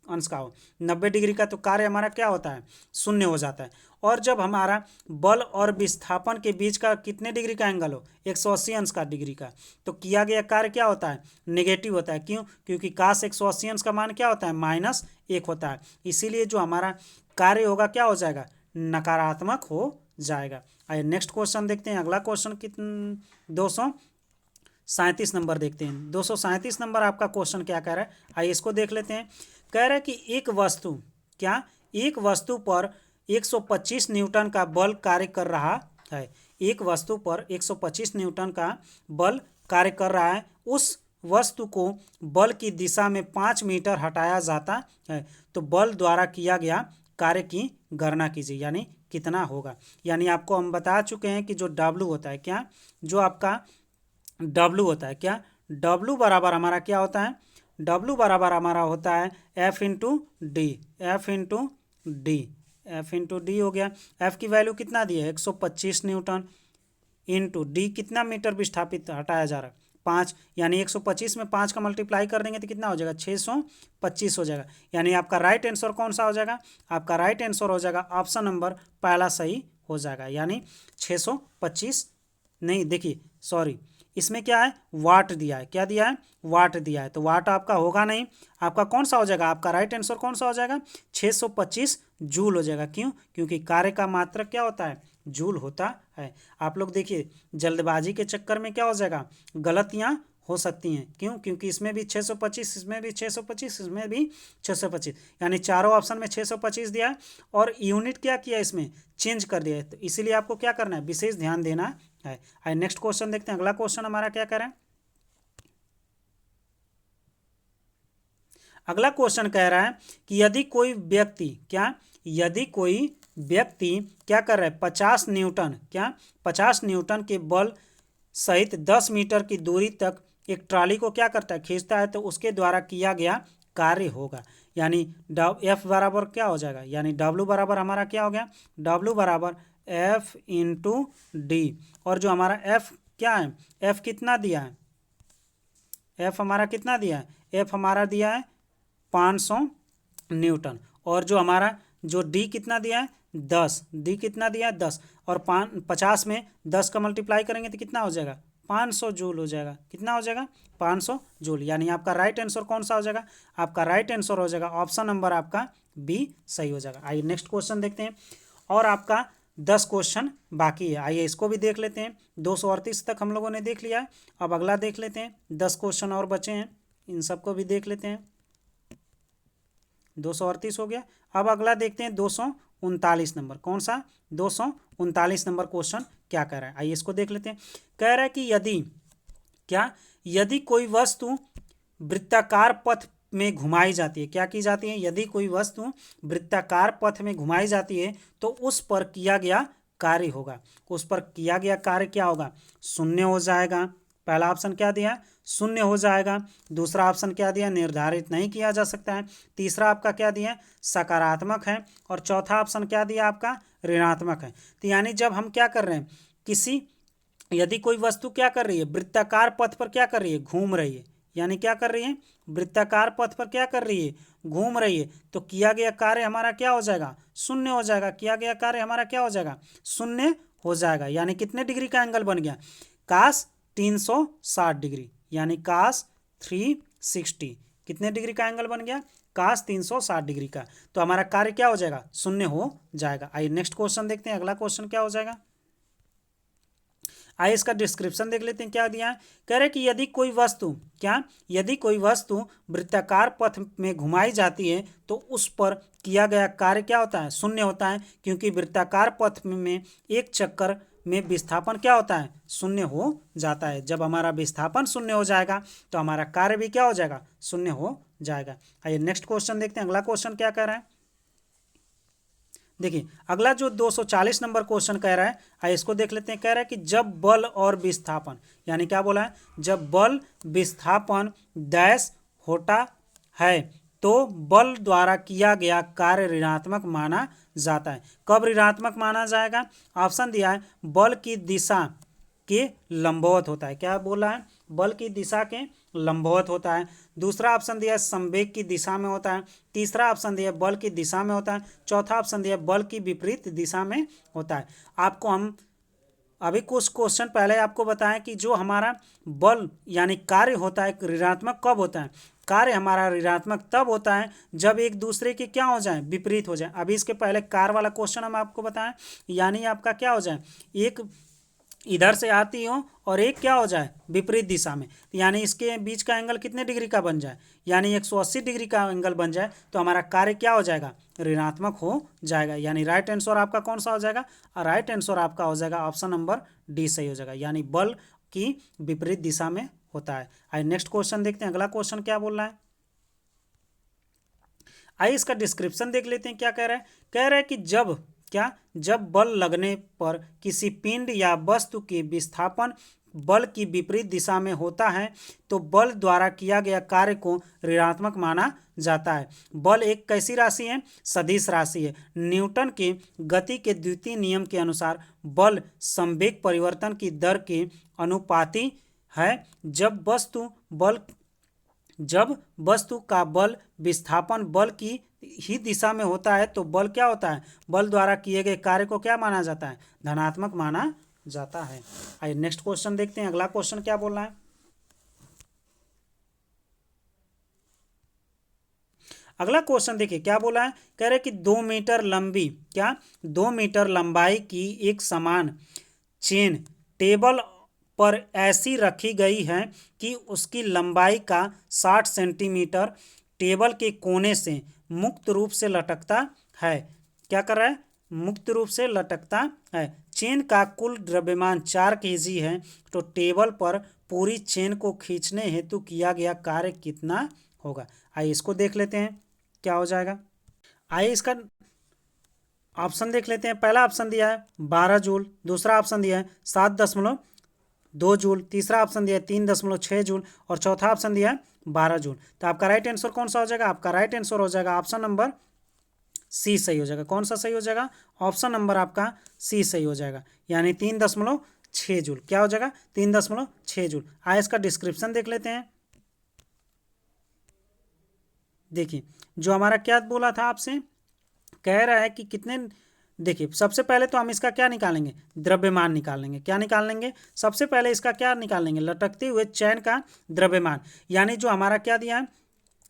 अंश का हो, 90 डिग्री का, तो कार्य हमारा क्या होता है, शून्य हो जाता है। और जब हमारा बल और विस्थापन के बीच का कितने डिग्री का एंगल हो, 180 अंश का डिग्री का, तो किया गया कार्य क्या होता है, नेगेटिव होता है। क्यों? क्योंकि काश 180 अंश का मान क्या होता है, -1 होता है। इसीलिए जो हमारा कार्य होगा क्या हो जाएगा, नकारात्मक हो जाएगा। आइए नेक्स्ट क्वेश्चन देखते हैं। अगला क्वेश्चन कितना 237 नंबर देखते हैं। 237 नंबर आपका क्वेश्चन क्या कह रहा है, आइए इसको देख लेते हैं। कह रहा है कि एक वस्तु, क्या, एक वस्तु पर 125 न्यूटन का बल कार्य कर रहा है। एक वस्तु पर 125 न्यूटन का बल कार्य कर रहा है। उस वस्तु को बल की दिशा में 5 मीटर हटाया जाता है, तो बल द्वारा किया गया कार्य की गणना कीजिए, यानी कितना होगा। यानी आपको हम बता चुके हैं कि जो W होता है, क्या, जो आपका W होता है, क्या, W बराबर हमारा क्या होता है, W बराबर हमारा होता है F into D, F into D, F into D हो गया। F की वैल्यू कितना दी है, 125 न्यूटन, इंटू डी कितना मीटर विस्थापित हटाया जा रहा है, 5। यानी 125 में 5 का मल्टीप्लाई कर देंगे तो कितना हो जाएगा, 625 हो जाएगा। यानी आपका राइट आंसर कौन सा हो जाएगा, आपका राइट आंसर हो जाएगा ऑप्शन नंबर पहला सही हो जाएगा, यानी 625 नहीं, देखिए सॉरी, इसमें क्या है, वाट दिया है, क्या दिया है, वाट दिया है, तो वाट आपका होगा नहीं। आपका कौन सा हो जाएगा, आपका राइट आंसर कौन सा हो जाएगा, 625 जूल हो जाएगा। क्यों, क्योंकि कार्य का मात्रक क्या होता है, जूल होता है। आप लोग देखिए जल्दबाजी के चक्कर में क्या हो जाएगा, गलतियाँ हो सकती हैं। क्यों, क्योंकि इसमें भी 625, इसमें भी 625, इसमें भी 625, यानी चारों ऑप्शन में 625 दिया है और यूनिट क्या किया, इसमें चेंज कर दिया है। तो इसीलिए आपको क्या करना है, विशेष ध्यान देना है। आइए नेक्स्ट क्वेश्चन देखते हैं। अगला क्वेश्चन हमारा क्या कह रहा है, अगला क्वेश्चन कह रहा है कि यदि कोई व्यक्ति क्या, यदि कोई व्यक्ति क्या कर रहा है, 50 न्यूटन, क्या 50 न्यूटन के बल सहित 10 मीटर की दूरी तक एक ट्राली को क्या करता है, खींचता है, तो उसके द्वारा किया गया कार्य होगा। यानी एफ बराबर क्या हो जाएगा, यानी डब्ल्यू बराबर हमारा क्या हो गया, डब्ल्यू बराबर एफ इंटू डी। और जो हमारा एफ क्या है, एफ कितना दिया है, एफ हमारा कितना दिया है, एफ हमारा दिया है 500 न्यूटन। और जो हमारा जो डी कितना दिया है, 10, डी कितना दिया है 10, और 50 में 10 का मल्टीप्लाई करेंगे तो कितना हो जाएगा, 500 जूल हो जाएगा। कितना हो जाएगा, 500 जूल। यानी आपका राइट आंसर कौन सा हो जाएगा, आपका राइट आंसर हो जाएगा ऑप्शन नंबर आपका बी सही हो जाएगा। आइए नेक्स्ट क्वेश्चन देखते हैं। और आपका 10 क्वेश्चन बाकी है, आइए इसको भी देख लेते हैं। 238 तक हम लोगों ने देख लिया है, अब अगला देख लेते हैं। 10 क्वेश्चन और बचे हैं, इन सबको भी देख लेते हैं। 238 हो गया। अब अगला देखते हैं 239 नंबर, कौन सा, 239 नंबर क्वेश्चन क्या कह रहा है, आइए इसको देख लेते हैं। कह रहा है कि यदि क्या, यदि कोई वस्तु वृत्ताकार पथ में घुमाई जाती है, क्या की जाती है, यदि कोई वस्तु वृत्ताकार पथ में घुमाई जाती है तो उस पर किया गया कार्य होगा, उस पर किया गया कार्य क्या होगा, शून्य हो जाएगा। पहला ऑप्शन क्या दिया, शून्य हो जाएगा। दूसरा ऑप्शन क्या दिया, निर्धारित नहीं किया जा सकता है। तीसरा आपका क्या दिया, सकारात्मक है। और चौथा ऑप्शन क्या दिया आपका, ऋणात्मक है। तो यानी जब हम क्या कर रहे हैं, किसी, यदि कोई वस्तु क्या कर रही है, वृत्ताकार पथ पर क्या कर रही है, घूम रही है, यानी क्या कर रही है, वृत्ताकार पथ पर क्या कर रही है, घूम रही है, तो किया गया कार्य हमारा क्या हो जाएगा, शून्य हो जाएगा। किया गया कार्य हमारा क्या हो जाएगा, शून्य हो जाएगा। यानी कितने डिग्री का एंगल बन गया, कास 360 डिग्री, यानी कास 360, कितने डिग्री का एंगल बन गया, कास 360 डिग्री का। तो हमारा कार्य क्या हो जाएगा, शून्य हो जाएगा। आइए नेक्स्ट क्वेश्चन देखते हैं। अगला क्वेश्चन क्या हो जाएगा, आइए इसका डिस्क्रिप्शन देख लेते हैं क्या दिया है। कह रहे कि यदि कोई वस्तु क्या, यदि कोई वस्तु वृत्ताकार पथ में घुमाई जाती है तो उस पर किया गया कार्य क्या होता है, शून्य होता है, क्योंकि वृत्ताकार पथ में एक चक्कर में विस्थापन क्या होता है, शून्य हो जाता है। जब हमारा विस्थापन शून्य हो जाएगा तो हमारा कार्य भी क्या हो जाएगा, शून्य हो जाएगा। आइए नेक्स्ट क्वेश्चन देखते हैं। अगला क्वेश्चन क्या कह रहा है, देखिए अगला जो 240 नंबर क्वेश्चन कह रहा है, आइए इसको देख लेते हैं। कह रहा है कि जब बल और विस्थापन, यानी क्या बोला है, जब बल विस्थापन डैश होता है तो बल द्वारा किया गया कार्य ऋणात्मक माना जाता है। कब ऋणात्मक माना जाएगा, ऑप्शन दिया है बल की दिशा के लंबवत होता है। क्या बोला है, बल की दिशा के लंबवत होता है। दूसरा ऑप्शन दिया है संवेग की दिशा में होता है। तीसरा ऑप्शन दिया है बल की दिशा में होता है। चौथा ऑप्शन दिया है बल की विपरीत दिशा में होता है। आपको हम अभी कुछ क्वेश्चन पहले आपको बताएं कि जो हमारा बल यानी कार्य होता है ऋणात्मक कब होता है, कार्य हमारा ऋणात्मक तब होता है जब एक दूसरे के क्या हो जाए, विपरीत हो जाए। अभी इसके पहले कार वाला क्वेश्चन हम आपको बताएं, यानी आपका क्या हो जाए, एक इधर से आती हो और एक क्या हो जाए, विपरीत दिशा में, यानी इसके बीच का एंगल कितने डिग्री का बन जाए, यानी 180 डिग्री का एंगल बन जाए, तो हमारा कार्य क्या हो जाएगा, ऋणात्मक हो जाएगा। यानी राइट आंसर आपका कौन सा हो जाएगा, राइट आंसर आपका हो जाएगा ऑप्शन नंबर डी सही हो जाएगा, यानी बल की विपरीत दिशा में होता है। आइए नेक्स्ट क्वेश्चन देखते हैं। अगला क्वेश्चन क्या बोल रहा है, आइए इसका डिस्क्रिप्शन देख लेते हैं क्या कह रहा है। कह रहा है कि जब क्या, जब बल लगने पर किसी पिंड या वस्तु के विस्थापन बल की विपरीत दिशा में होता है तो बल द्वारा किया गया कार्य को ऋणात्मक माना जाता है। बल एक कैसी राशि है, सदिश राशि है। न्यूटन के गति के द्वितीय नियम के अनुसार बल संवेग परिवर्तन की दर के अनुपाती है। जब वस्तु का बल विस्थापन बल की ही दिशा में होता है तो बल क्या होता है, बल द्वारा किए गए कार्य को क्या माना जाता है, धनात्मक माना जाता है। आइए नेक्स्ट क्वेश्चन देखते हैं, अगला क्वेश्चन क्या बोल रहा है। अगला क्वेश्चन देखिए क्या बोला है, कह रहे कि 2 मीटर लंबी, क्या 2 मीटर लंबाई की एक समान चेन टेबल पर ऐसी रखी गई है कि उसकी लंबाई का 60 सेंटीमीटर टेबल के कोने से मुक्त रूप से लटकता है। क्या कर रहा है, मुक्त रूप से लटकता है। चेन का कुल द्रव्यमान 4 kg है, तो टेबल पर पूरी चेन को खींचने हेतु किया गया कार्य कितना होगा। आइए इसको देख लेते हैं क्या हो जाएगा। आइए इसका ऑप्शन देख लेते हैं। पहला ऑप्शन दिया है 12 जूल, दूसरा ऑप्शन दिया है 7.2 जूल, तीसरा ऑप्शन दिया है 3.6 जूल और चौथा ऑप्शन दिया है 12 जूल। तो आपका राइट आंसर कौन सा हो जाएगा, आपका राइट आंसर हो जाएगा ऑप्शन नंबर सी सही हो जाएगा। कौन सा सही हो जाएगा, ऑप्शन नंबर आपका सी सही हो जाएगा, यानी 3.6 जूल। क्या हो जाएगा, 3.6 जूल। आइए इसका डिस्क्रिप्शन देख लेते हैं। देखिए जो हमारा क्या बोला था आपसे, कह रहा है कि कितने, देखिए सबसे पहले तो हम इसका क्या निकालेंगे, द्रव्यमान निकालेंगे। क्या निकालेंगे, सबसे पहले इसका क्या निकालेंगे, लटकते हुए चैन का द्रव्यमान। यानी जो हमारा क्या दिया है,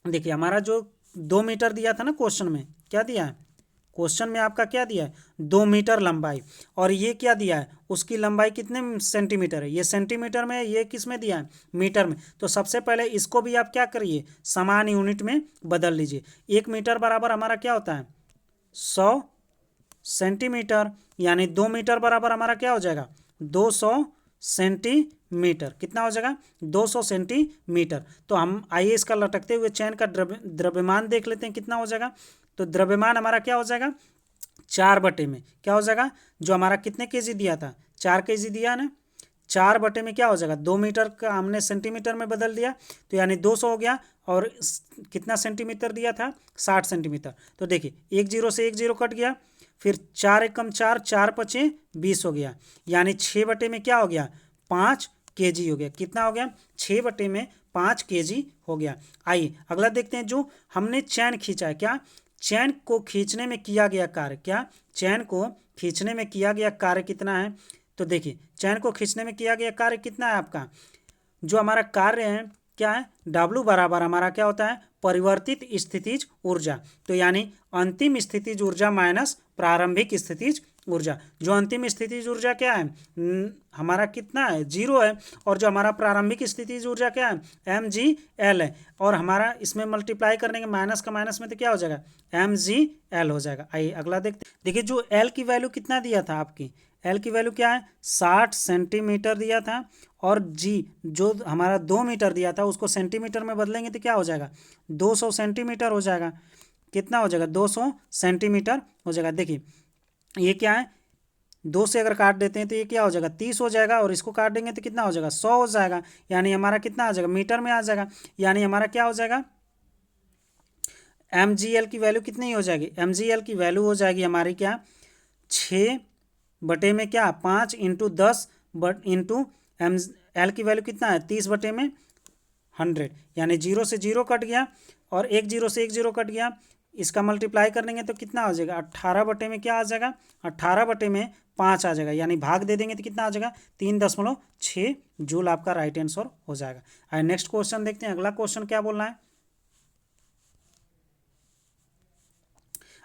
देखिए हमारा जो 2 मीटर दिया था ना क्वेश्चन में, क्या दिया है क्वेश्चन में आपका क्या दिया है, 2 मीटर लंबाई, और ये क्या दिया है, उसकी लंबाई कितने सेंटीमीटर है, ये सेंटीमीटर में, ये किस में दिया है, मीटर में। तो सबसे पहले इसको भी आप क्या करिए, समान यूनिट में बदल लीजिए। 1 मीटर बराबर हमारा क्या होता है, 100 सेंटीमीटर, यानी 2 मीटर बराबर हमारा क्या हो जाएगा, 200 सेंटीमीटर। कितना हो जाएगा, 200 सेंटीमीटर। तो हम आइए इसका लटकते हुए चैन का द्रव्यमान देख लेते हैं कितना हो जाएगा। तो द्रव्यमान हमारा क्या हो जाएगा, 4 में क्या हो जाएगा, जो हमारा कितने केजी दिया था, 4 kg दिया ना, 4 में क्या हो जाएगा, 2 मीटर का हमने सेंटीमीटर में बदल दिया, तो यानी 200 हो गया। और कितना सेंटीमीटर दिया था, 60 सेंटीमीटर। तो देखिए 1 0 से 1 0 कट गया, फिर 4 एकम 4, 4 पचे 20 हो गया, यानी 6 में क्या हो गया, 5 kg हो गया। कितना हो गया, 6 में 5 kg हो गया। आइए अगला देखते हैं, जो हमने चैन खींचा है, क्या चैन को खींचने में किया गया कार्य, क्या चैन को खींचने में किया गया कार्य कितना है। तो देखिए चैन को खींचने में किया गया कार्य कितना है आपका, जो हमारा कार्य है क्या है, W बराबर हमारा क्या होता है, परिवर्तित स्थितिज ऊर्जा। तो यानी अंतिम स्थितिज ऊर्जा माइनस प्रारंभिक स्थितिज ऊर्जा। जो अंतिम स्थितिज ऊर्जा क्या है, हमारा कितना है, 0 है, और जो हमारा प्रारंभिक स्थितिज ऊर्जा क्या है, mgl है, और हमारा इसमें मल्टीप्लाई करने के माइनस का माइनस में तो क्या हो जाएगा, mgl हो जाएगा। आइए अगला देखते, देखिए जो l की वैल्यू कितना दिया था, आपकी L की वैल्यू क्या है, 60 सेंटीमीटर दिया था, और G जो हमारा 2 मीटर दिया था उसको सेंटीमीटर में बदलेंगे तो क्या हो जाएगा, 200 सेंटीमीटर हो जाएगा। कितना हो जाएगा, 200 सेंटीमीटर हो जाएगा। देखिए ये क्या है, 2 से अगर काट देते हैं तो ये क्या हो जाएगा, 30 हो जाएगा, और इसको काट देंगे तो कितना हो जाएगा, 100 हो जाएगा, यानी हमारा कितना आ जाएगा, मीटर में आ जाएगा। यानी हमारा क्या हो जाएगा, mgl की वैल्यू कितनी हो जाएगी, mgl की वैल्यू हो जाएगी हमारी क्या, 6 में क्या 5 × 10 इंटू एल की वैल्यू कितना है, 30 में 100, यानी 0 से 0 कट गया, और 1 0 से 1 0 कट गया। इसका मल्टीप्लाई करेंगे तो कितना हो जाएगा, 18 में क्या आ जाएगा, 18 में 5 आ जाएगा, यानी भाग दे देंगे तो कितना आ जाएगा, 3.6 जूल आपका राइट आंसर हो जाएगा। आइए नेक्स्ट क्वेश्चन देखते हैं, अगला क्वेश्चन क्या बोलना है।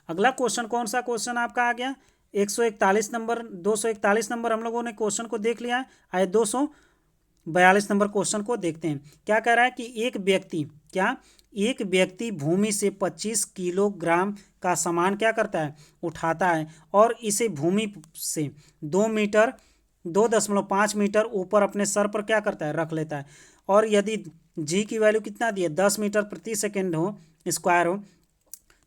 अगला क्वेश्चन कौन सा क्वेश्चन आपका आ गया, 141 नंबर, 241 नंबर हम लोगों ने क्वेश्चन को देख लिया है। आइए 242 नंबर क्वेश्चन को देखते हैं। क्या कह रहा है कि एक व्यक्ति भूमि से 25 किलोग्राम का सामान क्या करता है, उठाता है, और इसे भूमि से 2.5 मीटर ऊपर अपने सर पर क्या करता है, रख लेता है। और यदि जी की वैल्यू कितना दी है, 10 मीटर प्रति सेकेंड हो, स्क्वायर हो,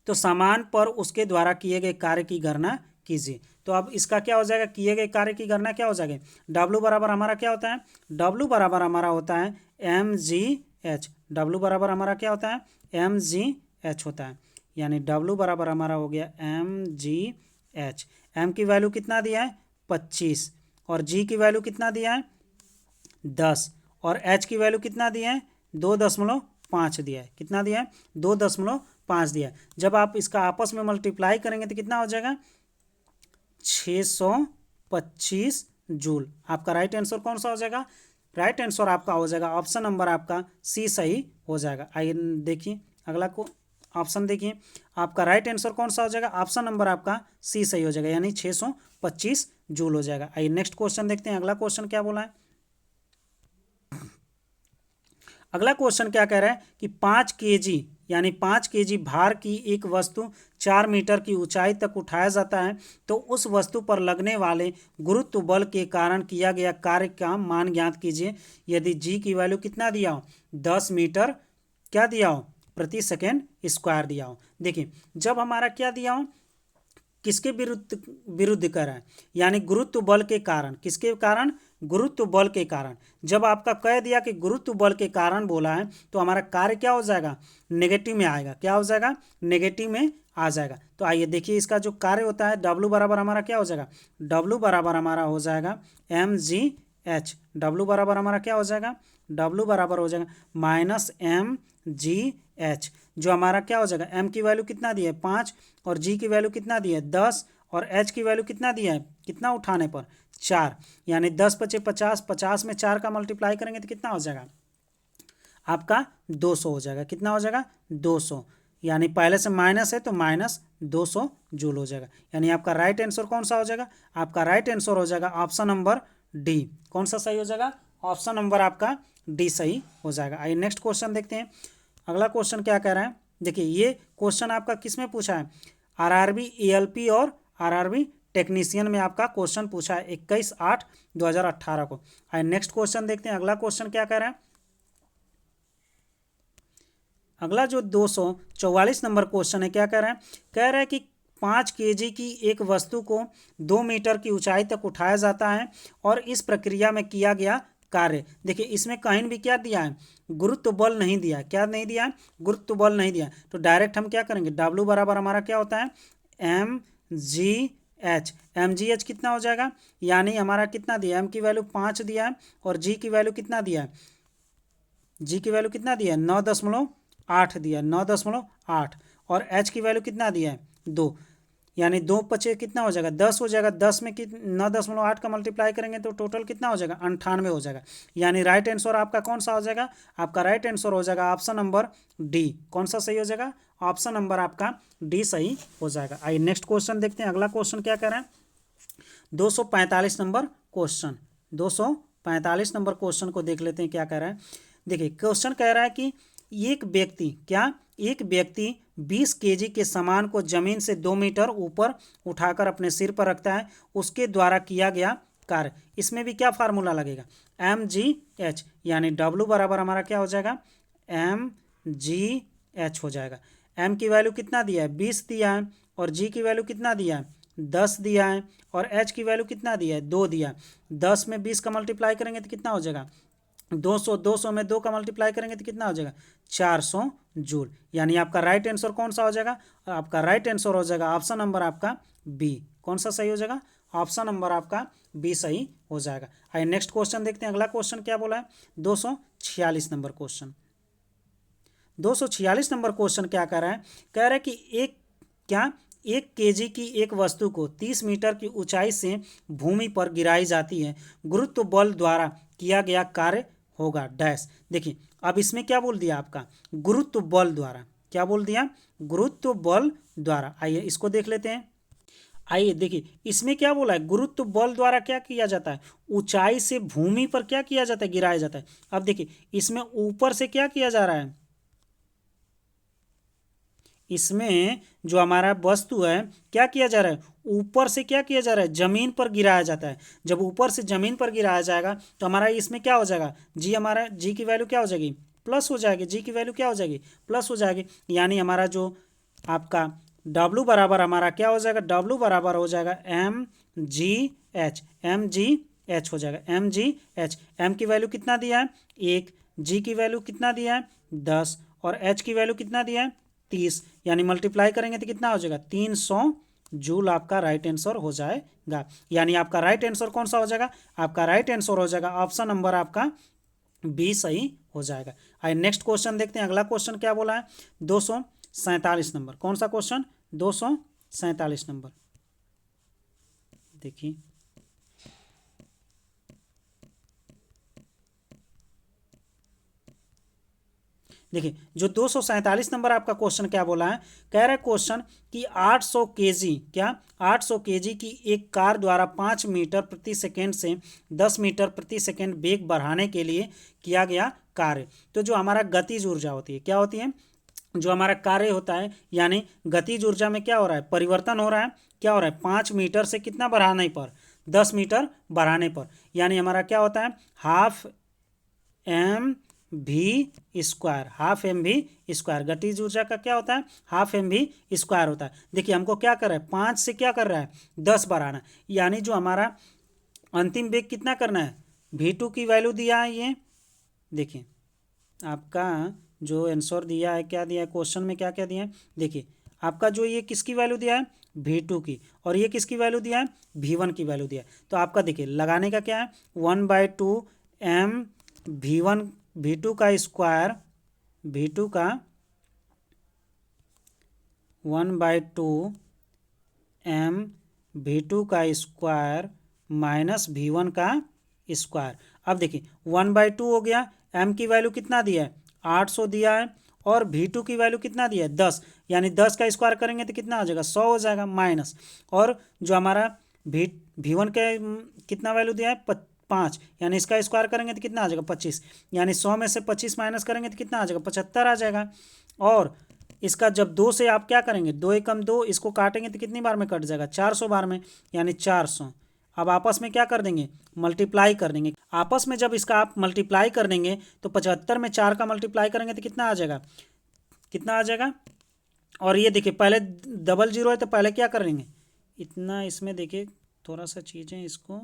तो सामान पर उसके द्वारा किए गए कार्य की गणना कीजिए। तो अब इसका क्या हो जाएगा, किए गए कार्य की गणना क्या हो जाएगा, W बराबर हमारा क्या होता है, W बराबर हमारा होता है mgh। W बराबर हमारा क्या होता है, mgh होता है, यानी W बराबर हमारा हो गया mgh। m की वैल्यू कितना दिया है, 25, और g की वैल्यू कितना दिया है, 10, और h की वैल्यू कितना दिया है, 2.5 दिया है। कितना दिया है, 2.5 दिया है। जब आप इसका आपस में मल्टीप्लाई करेंगे तो कितना हो जाएगा, 625 जूल। आपका राइट आंसर कौन सा हो जाएगा? राइट आंसर आपका हो जाएगा ऑप्शन नंबर आपका सी सही हो जाएगा। आइए देखिए अगला को ऑप्शन देखिए, आपका राइट आंसर कौन सा हो जाएगा? ऑप्शन नंबर आपका सी सही हो जाएगा, यानी 625 जूल हो जाएगा। आइए नेक्स्ट क्वेश्चन देखते हैं, अगला क्वेश्चन क्या बोला है। अगला क्वेश्चन क्या कह रहा है कि 5 केजी यानी 5 केजी भार की एक वस्तु 4 मीटर की ऊंचाई तक उठाया जाता है, तो उस वस्तु पर लगने वाले गुरुत्व बल के कारण किया गया कार्य का मान ज्ञात कीजिए। यदि जी की वैल्यू कितना दिया हो? 10 मीटर क्या दिया हो? प्रति सेकेंड स्क्वायर दिया हो। देखिए जब हमारा क्या दिया हो, किसके विरुद्ध विरुद्ध कर रहा है, यानी गुरुत्व बल के कारण। किसके कारण? गुरुत्व बल के कारण। जब आपका कह दिया कि गुरुत्व बल के कारण बोला है, तो हमारा कार्य क्या हो जाएगा? नेगेटिव में आएगा। क्या हो जाएगा? नेगेटिव में आ जाएगा। तो आइए देखिए इसका जो कार्य होता है, डब्लू बराबर हमारा क्या हो जाएगा? डब्लू बराबर हमारा हो जाएगा एम जी एच। डब्लू बराबर हमारा क्या हो जाएगा? डब्लू बराबर हो जाएगा माइनस एम जी एच। जो हमारा क्या हो जाएगा? एम की वैल्यू कितना दी है? 5, और जी की वैल्यू कितना दी है? 10, और एच की वैल्यू कितना दिया है? कितना उठाने पर? 4, यानी 10 पचे 50, 50 में 4 का मल्टीप्लाई करेंगे तो कितना हो जाएगा? आपका 200 हो जाएगा। कितना हो जाएगा? 200, यानी पहले से माइनस है तो माइनस 200 जूल हो जाएगा। यानी आपका राइट आंसर कौन सा हो जाएगा? आपका राइट आंसर हो जाएगा ऑप्शन नंबर डी। कौन सा सही हो जाएगा? ऑप्शन नंबर आपका डी सही हो जाएगा। आइए नेक्स्ट क्वेश्चन देखते हैं, अगला क्वेश्चन क्या कह रहा है। देखिए ये क्वेश्चन आपका किस में पूछा है? आरआरबी एएलपी और आरआरबी टेक्नीशियन में आपका क्वेश्चन पूछा है 21/8/2018 को। आइए नेक्स्ट क्वेश्चन देखते हैं, अगला क्वेश्चन क्या कह रहा है। अगला जो 244 नंबर क्वेश्चन है क्या कह रहा है? कह रहा है कि 5 केजी की एक वस्तु को 2 मीटर की ऊंचाई तक उठाया जाता है और इस प्रक्रिया में किया गया कार्य। देखिए इसमें कहीं भी क्या दिया है? गुरुत्व बल नहीं दिया। क्या नहीं दिया है? गुरुत्व बल नहीं दिया। तो डायरेक्ट हम क्या करेंगे? डब्ल्यू बराबर हमारा क्या होता है? M G H. M G H कितना हो जाएगा? यानी हमारा कितना दिया? एम की वैल्यू 5 दिया है, और जी की वैल्यू कितना दिया है? जी की वैल्यू कितना दिया है? 9.8 दिया, 9.8, और एच की वैल्यू कितना दिया है? 2, यानी 2 पचे कितना हो जाएगा? 10 हो जाएगा। 10 में 9.8 का मल्टीप्लाई करेंगे तो टोटल कितना हो जाएगा? 98 हो जाएगा। यानी राइट आंसर आपका कौन सा हो जाएगा? आपका राइट आंसर हो जाएगा ऑप्शन नंबर डी। कौन सा सही हो जाएगा? ऑप्शन नंबर आपका डी सही हो जाएगा। आइए नेक्स्ट क्वेश्चन देखते हैं, अगला क्वेश्चन क्या कह रहा है। 245 नंबर क्वेश्चन, 245 नंबर क्वेश्चन को देख लेते हैं क्या कह रहा है। देखिए क्वेश्चन कह रहा है कि एक व्यक्ति एक व्यक्ति 20 केजी के सामान को जमीन से 2 मीटर ऊपर उठाकर अपने सिर पर रखता है, उसके द्वारा किया गया कार्य। इसमें भी क्या फार्मूला लगेगा? एम जी एच, यानी डब्लू बराबर हमारा क्या हो जाएगा? एम जी एच हो जाएगा। एम की वैल्यू कितना दिया है? 20 दिया है, और जी की वैल्यू कितना दिया है? 10 दिया है, और एच की वैल्यू कितना दिया है? 2 दिया। 10 में 20 का मल्टीप्लाई करेंगे तो कितना हो जाएगा? 200, 200 में 2 का मल्टीप्लाई करेंगे तो कितना हो जाएगा? 400 जूल। यानी आपका राइट आंसर कौन सा हो जाएगा? आपका राइट आंसर हो जाएगा ऑप्शन नंबर आपका बी। कौन सा सही हो जाएगा? ऑप्शन नंबर आपका बी सही हो जाएगा। आइए नेक्स्ट क्वेश्चन देखते हैं, अगला क्वेश्चन क्या बोला है। 246 नंबर क्वेश्चन, 246 नंबर क्वेश्चन क्या कह रहा है? कह रहा है कि एक केजी की एक वस्तु को 30 मीटर की ऊंचाई से भूमि पर गिराई जाती है, गुरुत्व बल द्वारा किया गया कार्य होगा डैश। देखिए अब इसमें क्या बोल दिया आपका? गुरुत्व बल द्वारा। क्या बोल दिया? गुरुत्व बल द्वारा। आइए इसको देख लेते हैं। आइए देखिए इसमें क्या बोला है? गुरुत्व बल द्वारा क्या किया जाता है? ऊंचाई से भूमि पर क्या किया जाता है? गिराया जाता है। अब देखिए इसमें ऊपर से क्या किया जा रहा है? इसमें जो हमारा वस्तु है क्या किया जा रहा है? ऊपर से क्या किया जा रहा है? जमीन पर गिराया जाता है। जब ऊपर से जमीन पर गिराया जाएगा तो हमारा इसमें क्या हो जाएगा? जी, हमारा जी की वैल्यू क्या हो जाएगी? प्लस हो जाएगी। जी की वैल्यू क्या हो जाएगी? प्लस हो जाएगी। यानी हमारा जो आपका डब्लू बराबर हमारा क्या हो जाएगा? डब्लू बराबर हो जाएगा M G H. M G H हो जाएगा, एम जी एच। एम की वैल्यू कितना दिया है? 1। जी की वैल्यू कितना दिया है? 10, और एच की वैल्यू कितना दिया है? 30। यानी मल्टीप्लाई करेंगे तो कितना हो जाएगा? 300 जूल आपका राइट आंसर हो जाएगा। यानी आपका राइट आंसर कौन सा हो जाएगा? आपका राइट आंसर हो जाएगा ऑप्शन नंबर आपका बी सही हो जाएगा। आइए नेक्स्ट क्वेश्चन देखते हैं, अगला क्वेश्चन क्या बोला है। 247 नंबर, कौन सा क्वेश्चन? 247 नंबर। देखिए देखिए जो 247 नंबर आपका क्वेश्चन क्या बोला है, कह रहा है क्वेश्चन कि 800 केजी, क्या 800 केजी की एक कार द्वारा 5 मीटर प्रति सेकेंड से 10 मीटर प्रति सेकेंड वेग बढ़ाने के लिए किया गया कार्य। तो जो हमारा गतिज ऊर्जा होती है, क्या होती है, जो हमारा कार्य होता है, यानी गतिज ऊर्जा में क्या हो रहा है, परिवर्तन हो रहा है। क्या हो रहा है, 5 मीटर से कितना बढ़ाने पर, 10 मीटर बढ़ाने पर, यानी हमारा क्या होता है, हाफ एम भी स्क्वायर, हाफ एम भी स्क्वायर। गतिज ऊर्जा का क्या होता है, हाफ एम भी स्क्वायर होता है। देखिए हमको क्या कर रहा है, 5 से क्या कर रहा है, 10 बढ़ाना, यानी जो हमारा अंतिम वेग कितना करना है, v2 की वैल्यू दिया है ये। देखिए आपका जो आंसर दिया है, क्या दिया है क्वेश्चन में, क्या क्या दिया है, देखिए आपका जो ये किसकी वैल्यू दिया है, v2 की, और ये किसकी वैल्यू दिया है, v1 की वैल्यू दिया है। तो आपका देखिए लगाने का क्या है, 1/2 m v2 का स्क्वायर, v2 का 1/2 m v2 का स्क्वायर माइनस v1 का स्क्वायर। अब देखिए 1/2 हो गया, m की वैल्यू कितना दिया है, 800 दिया है, और v2 की वैल्यू कितना दिया है, 10, यानी 10 का स्क्वायर करेंगे तो कितना आ जाएगा, 100 हो जाएगा, माइनस, और जो हमारा v1 के कितना वैल्यू दिया है, 5, यानी इसका स्क्वायर करेंगे तो कितना आ जाएगा, 25, यानी 100 में से 25 माइनस करेंगे तो कितना आ जाएगा, 75 आ जाएगा। और इसका जब 2 से आप क्या करेंगे, 2 एकम 2, इसको काटेंगे तो कितनी बार में कट जाएगा, 400 बार में, यानी 400। अब आपस में क्या कर देंगे, मल्टीप्लाई कर देंगे। आपस में जब इसका आप मल्टीप्लाई कर देंगे तो 75 में 4 का मल्टीप्लाई करेंगे तो कितना आ जाएगा, कितना आ जाएगा। और ये देखिए पहले डबल जीरो है तो पहले क्या करेंगे, इतना इसमें देखिए थोड़ा सा चीज़ें, इसको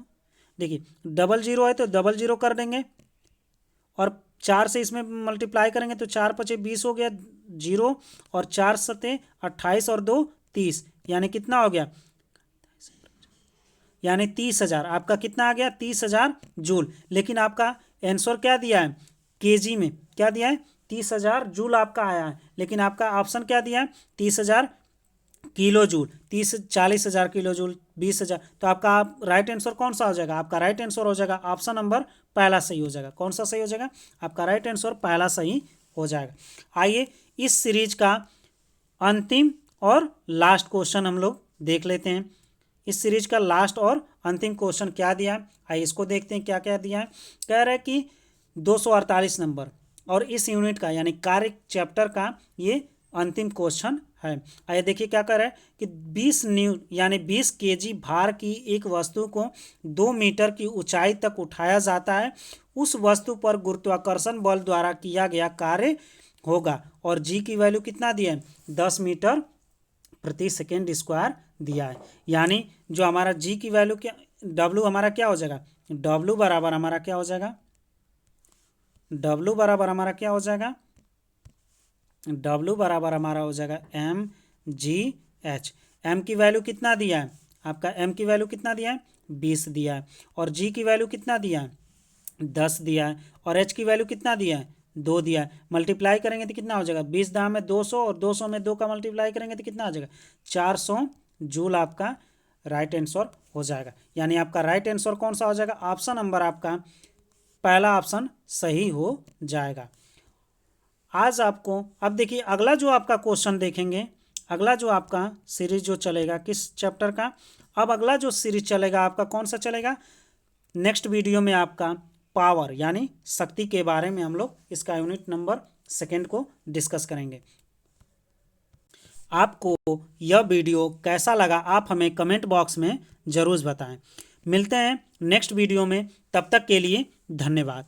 देखिए डबल जीरो है तो डबल जीरो कर देंगे, और 4 से इसमें मल्टीप्लाई करेंगे तो 4 पचे 20 हो गया जीरो, और 4 सते 28 और 2 30, यानी कितना हो गया, यानी 30,000। आपका कितना आ गया, 30,000 जूल। लेकिन आपका आंसर क्या दिया है, केजी में क्या दिया है, 30,000 जूल आपका आया है, लेकिन आपका ऑप्शन क्या दिया है, 30,000 किलो जूल, 40,000 किलो जूल, 20,000। तो आपका राइट आंसर कौन सा हो जाएगा, आपका राइट आंसर हो जाएगा ऑप्शन नंबर पहला सही हो जाएगा। कौन सा सही हो जाएगा, आपका राइट आंसर पहला सही हो जाएगा। आइए इस सीरीज का अंतिम और लास्ट क्वेश्चन हम लोग देख लेते हैं। इस सीरीज का लास्ट और अंतिम क्वेश्चन क्या दिया है, आइए इसको देखते हैं क्या क्या दिया है। कह रहा है कि 248 नंबर और इस यूनिट का यानी कार्य चैप्टर का ये अंतिम क्वेश्चन है। आइए देखिए क्या कर रहा है कि 20 यानी 20 केजी भार की एक वस्तु को 2 मीटर की ऊंचाई तक उठाया जाता है। उस वस्तु पर गुरुत्वाकर्षण बल द्वारा किया गया कार्य होगा, और जी की वैल्यू कितना दिया है, 10 मीटर प्रति सेकेंड स्क्वायर दिया है। यानी जो हमारा जी की वैल्यू क्या, डब्लू हमारा क्या हो जाएगा, डब्लू बराबर हमारा क्या हो जाएगा, डब्लू बराबर हमारा क्या हो जाएगा, डब्लू बराबर हमारा हो जाएगा एम जी एच। एम की वैल्यू कितना दिया है, आपका एम की वैल्यू कितना दिया है, 20 दिया है, और जी की वैल्यू कितना दिया है, 10 दिया है, और एच की वैल्यू कितना दिया है, 2 दिया है। मल्टीप्लाई करेंगे तो कितना हो जाएगा, 20 दाम में 200, और 200 में 2 का मल्टीप्लाई करेंगे तो कितना आ जाएगा, 400 जूल आपका राइट आंसर हो जाएगा। यानी आपका राइट आंसर कौन सा हो जाएगा, ऑप्शन नंबर आपका पहला ऑप्शन सही हो जाएगा। आज आपको अब देखिए अगला जो आपका क्वेश्चन देखेंगे, अगला जो आपका सीरीज जो चलेगा किस चैप्टर का, अब अगला जो सीरीज चलेगा आपका कौन सा चलेगा, नेक्स्ट वीडियो में आपका पावर यानी शक्ति के बारे में हम लोग इसका यूनिट नंबर 2 को डिस्कस करेंगे। आपको यह वीडियो कैसा लगा आप हमें कमेंट बॉक्स में ज़रूर बताएं। मिलते हैं नेक्स्ट वीडियो में, तब तक के लिए धन्यवाद।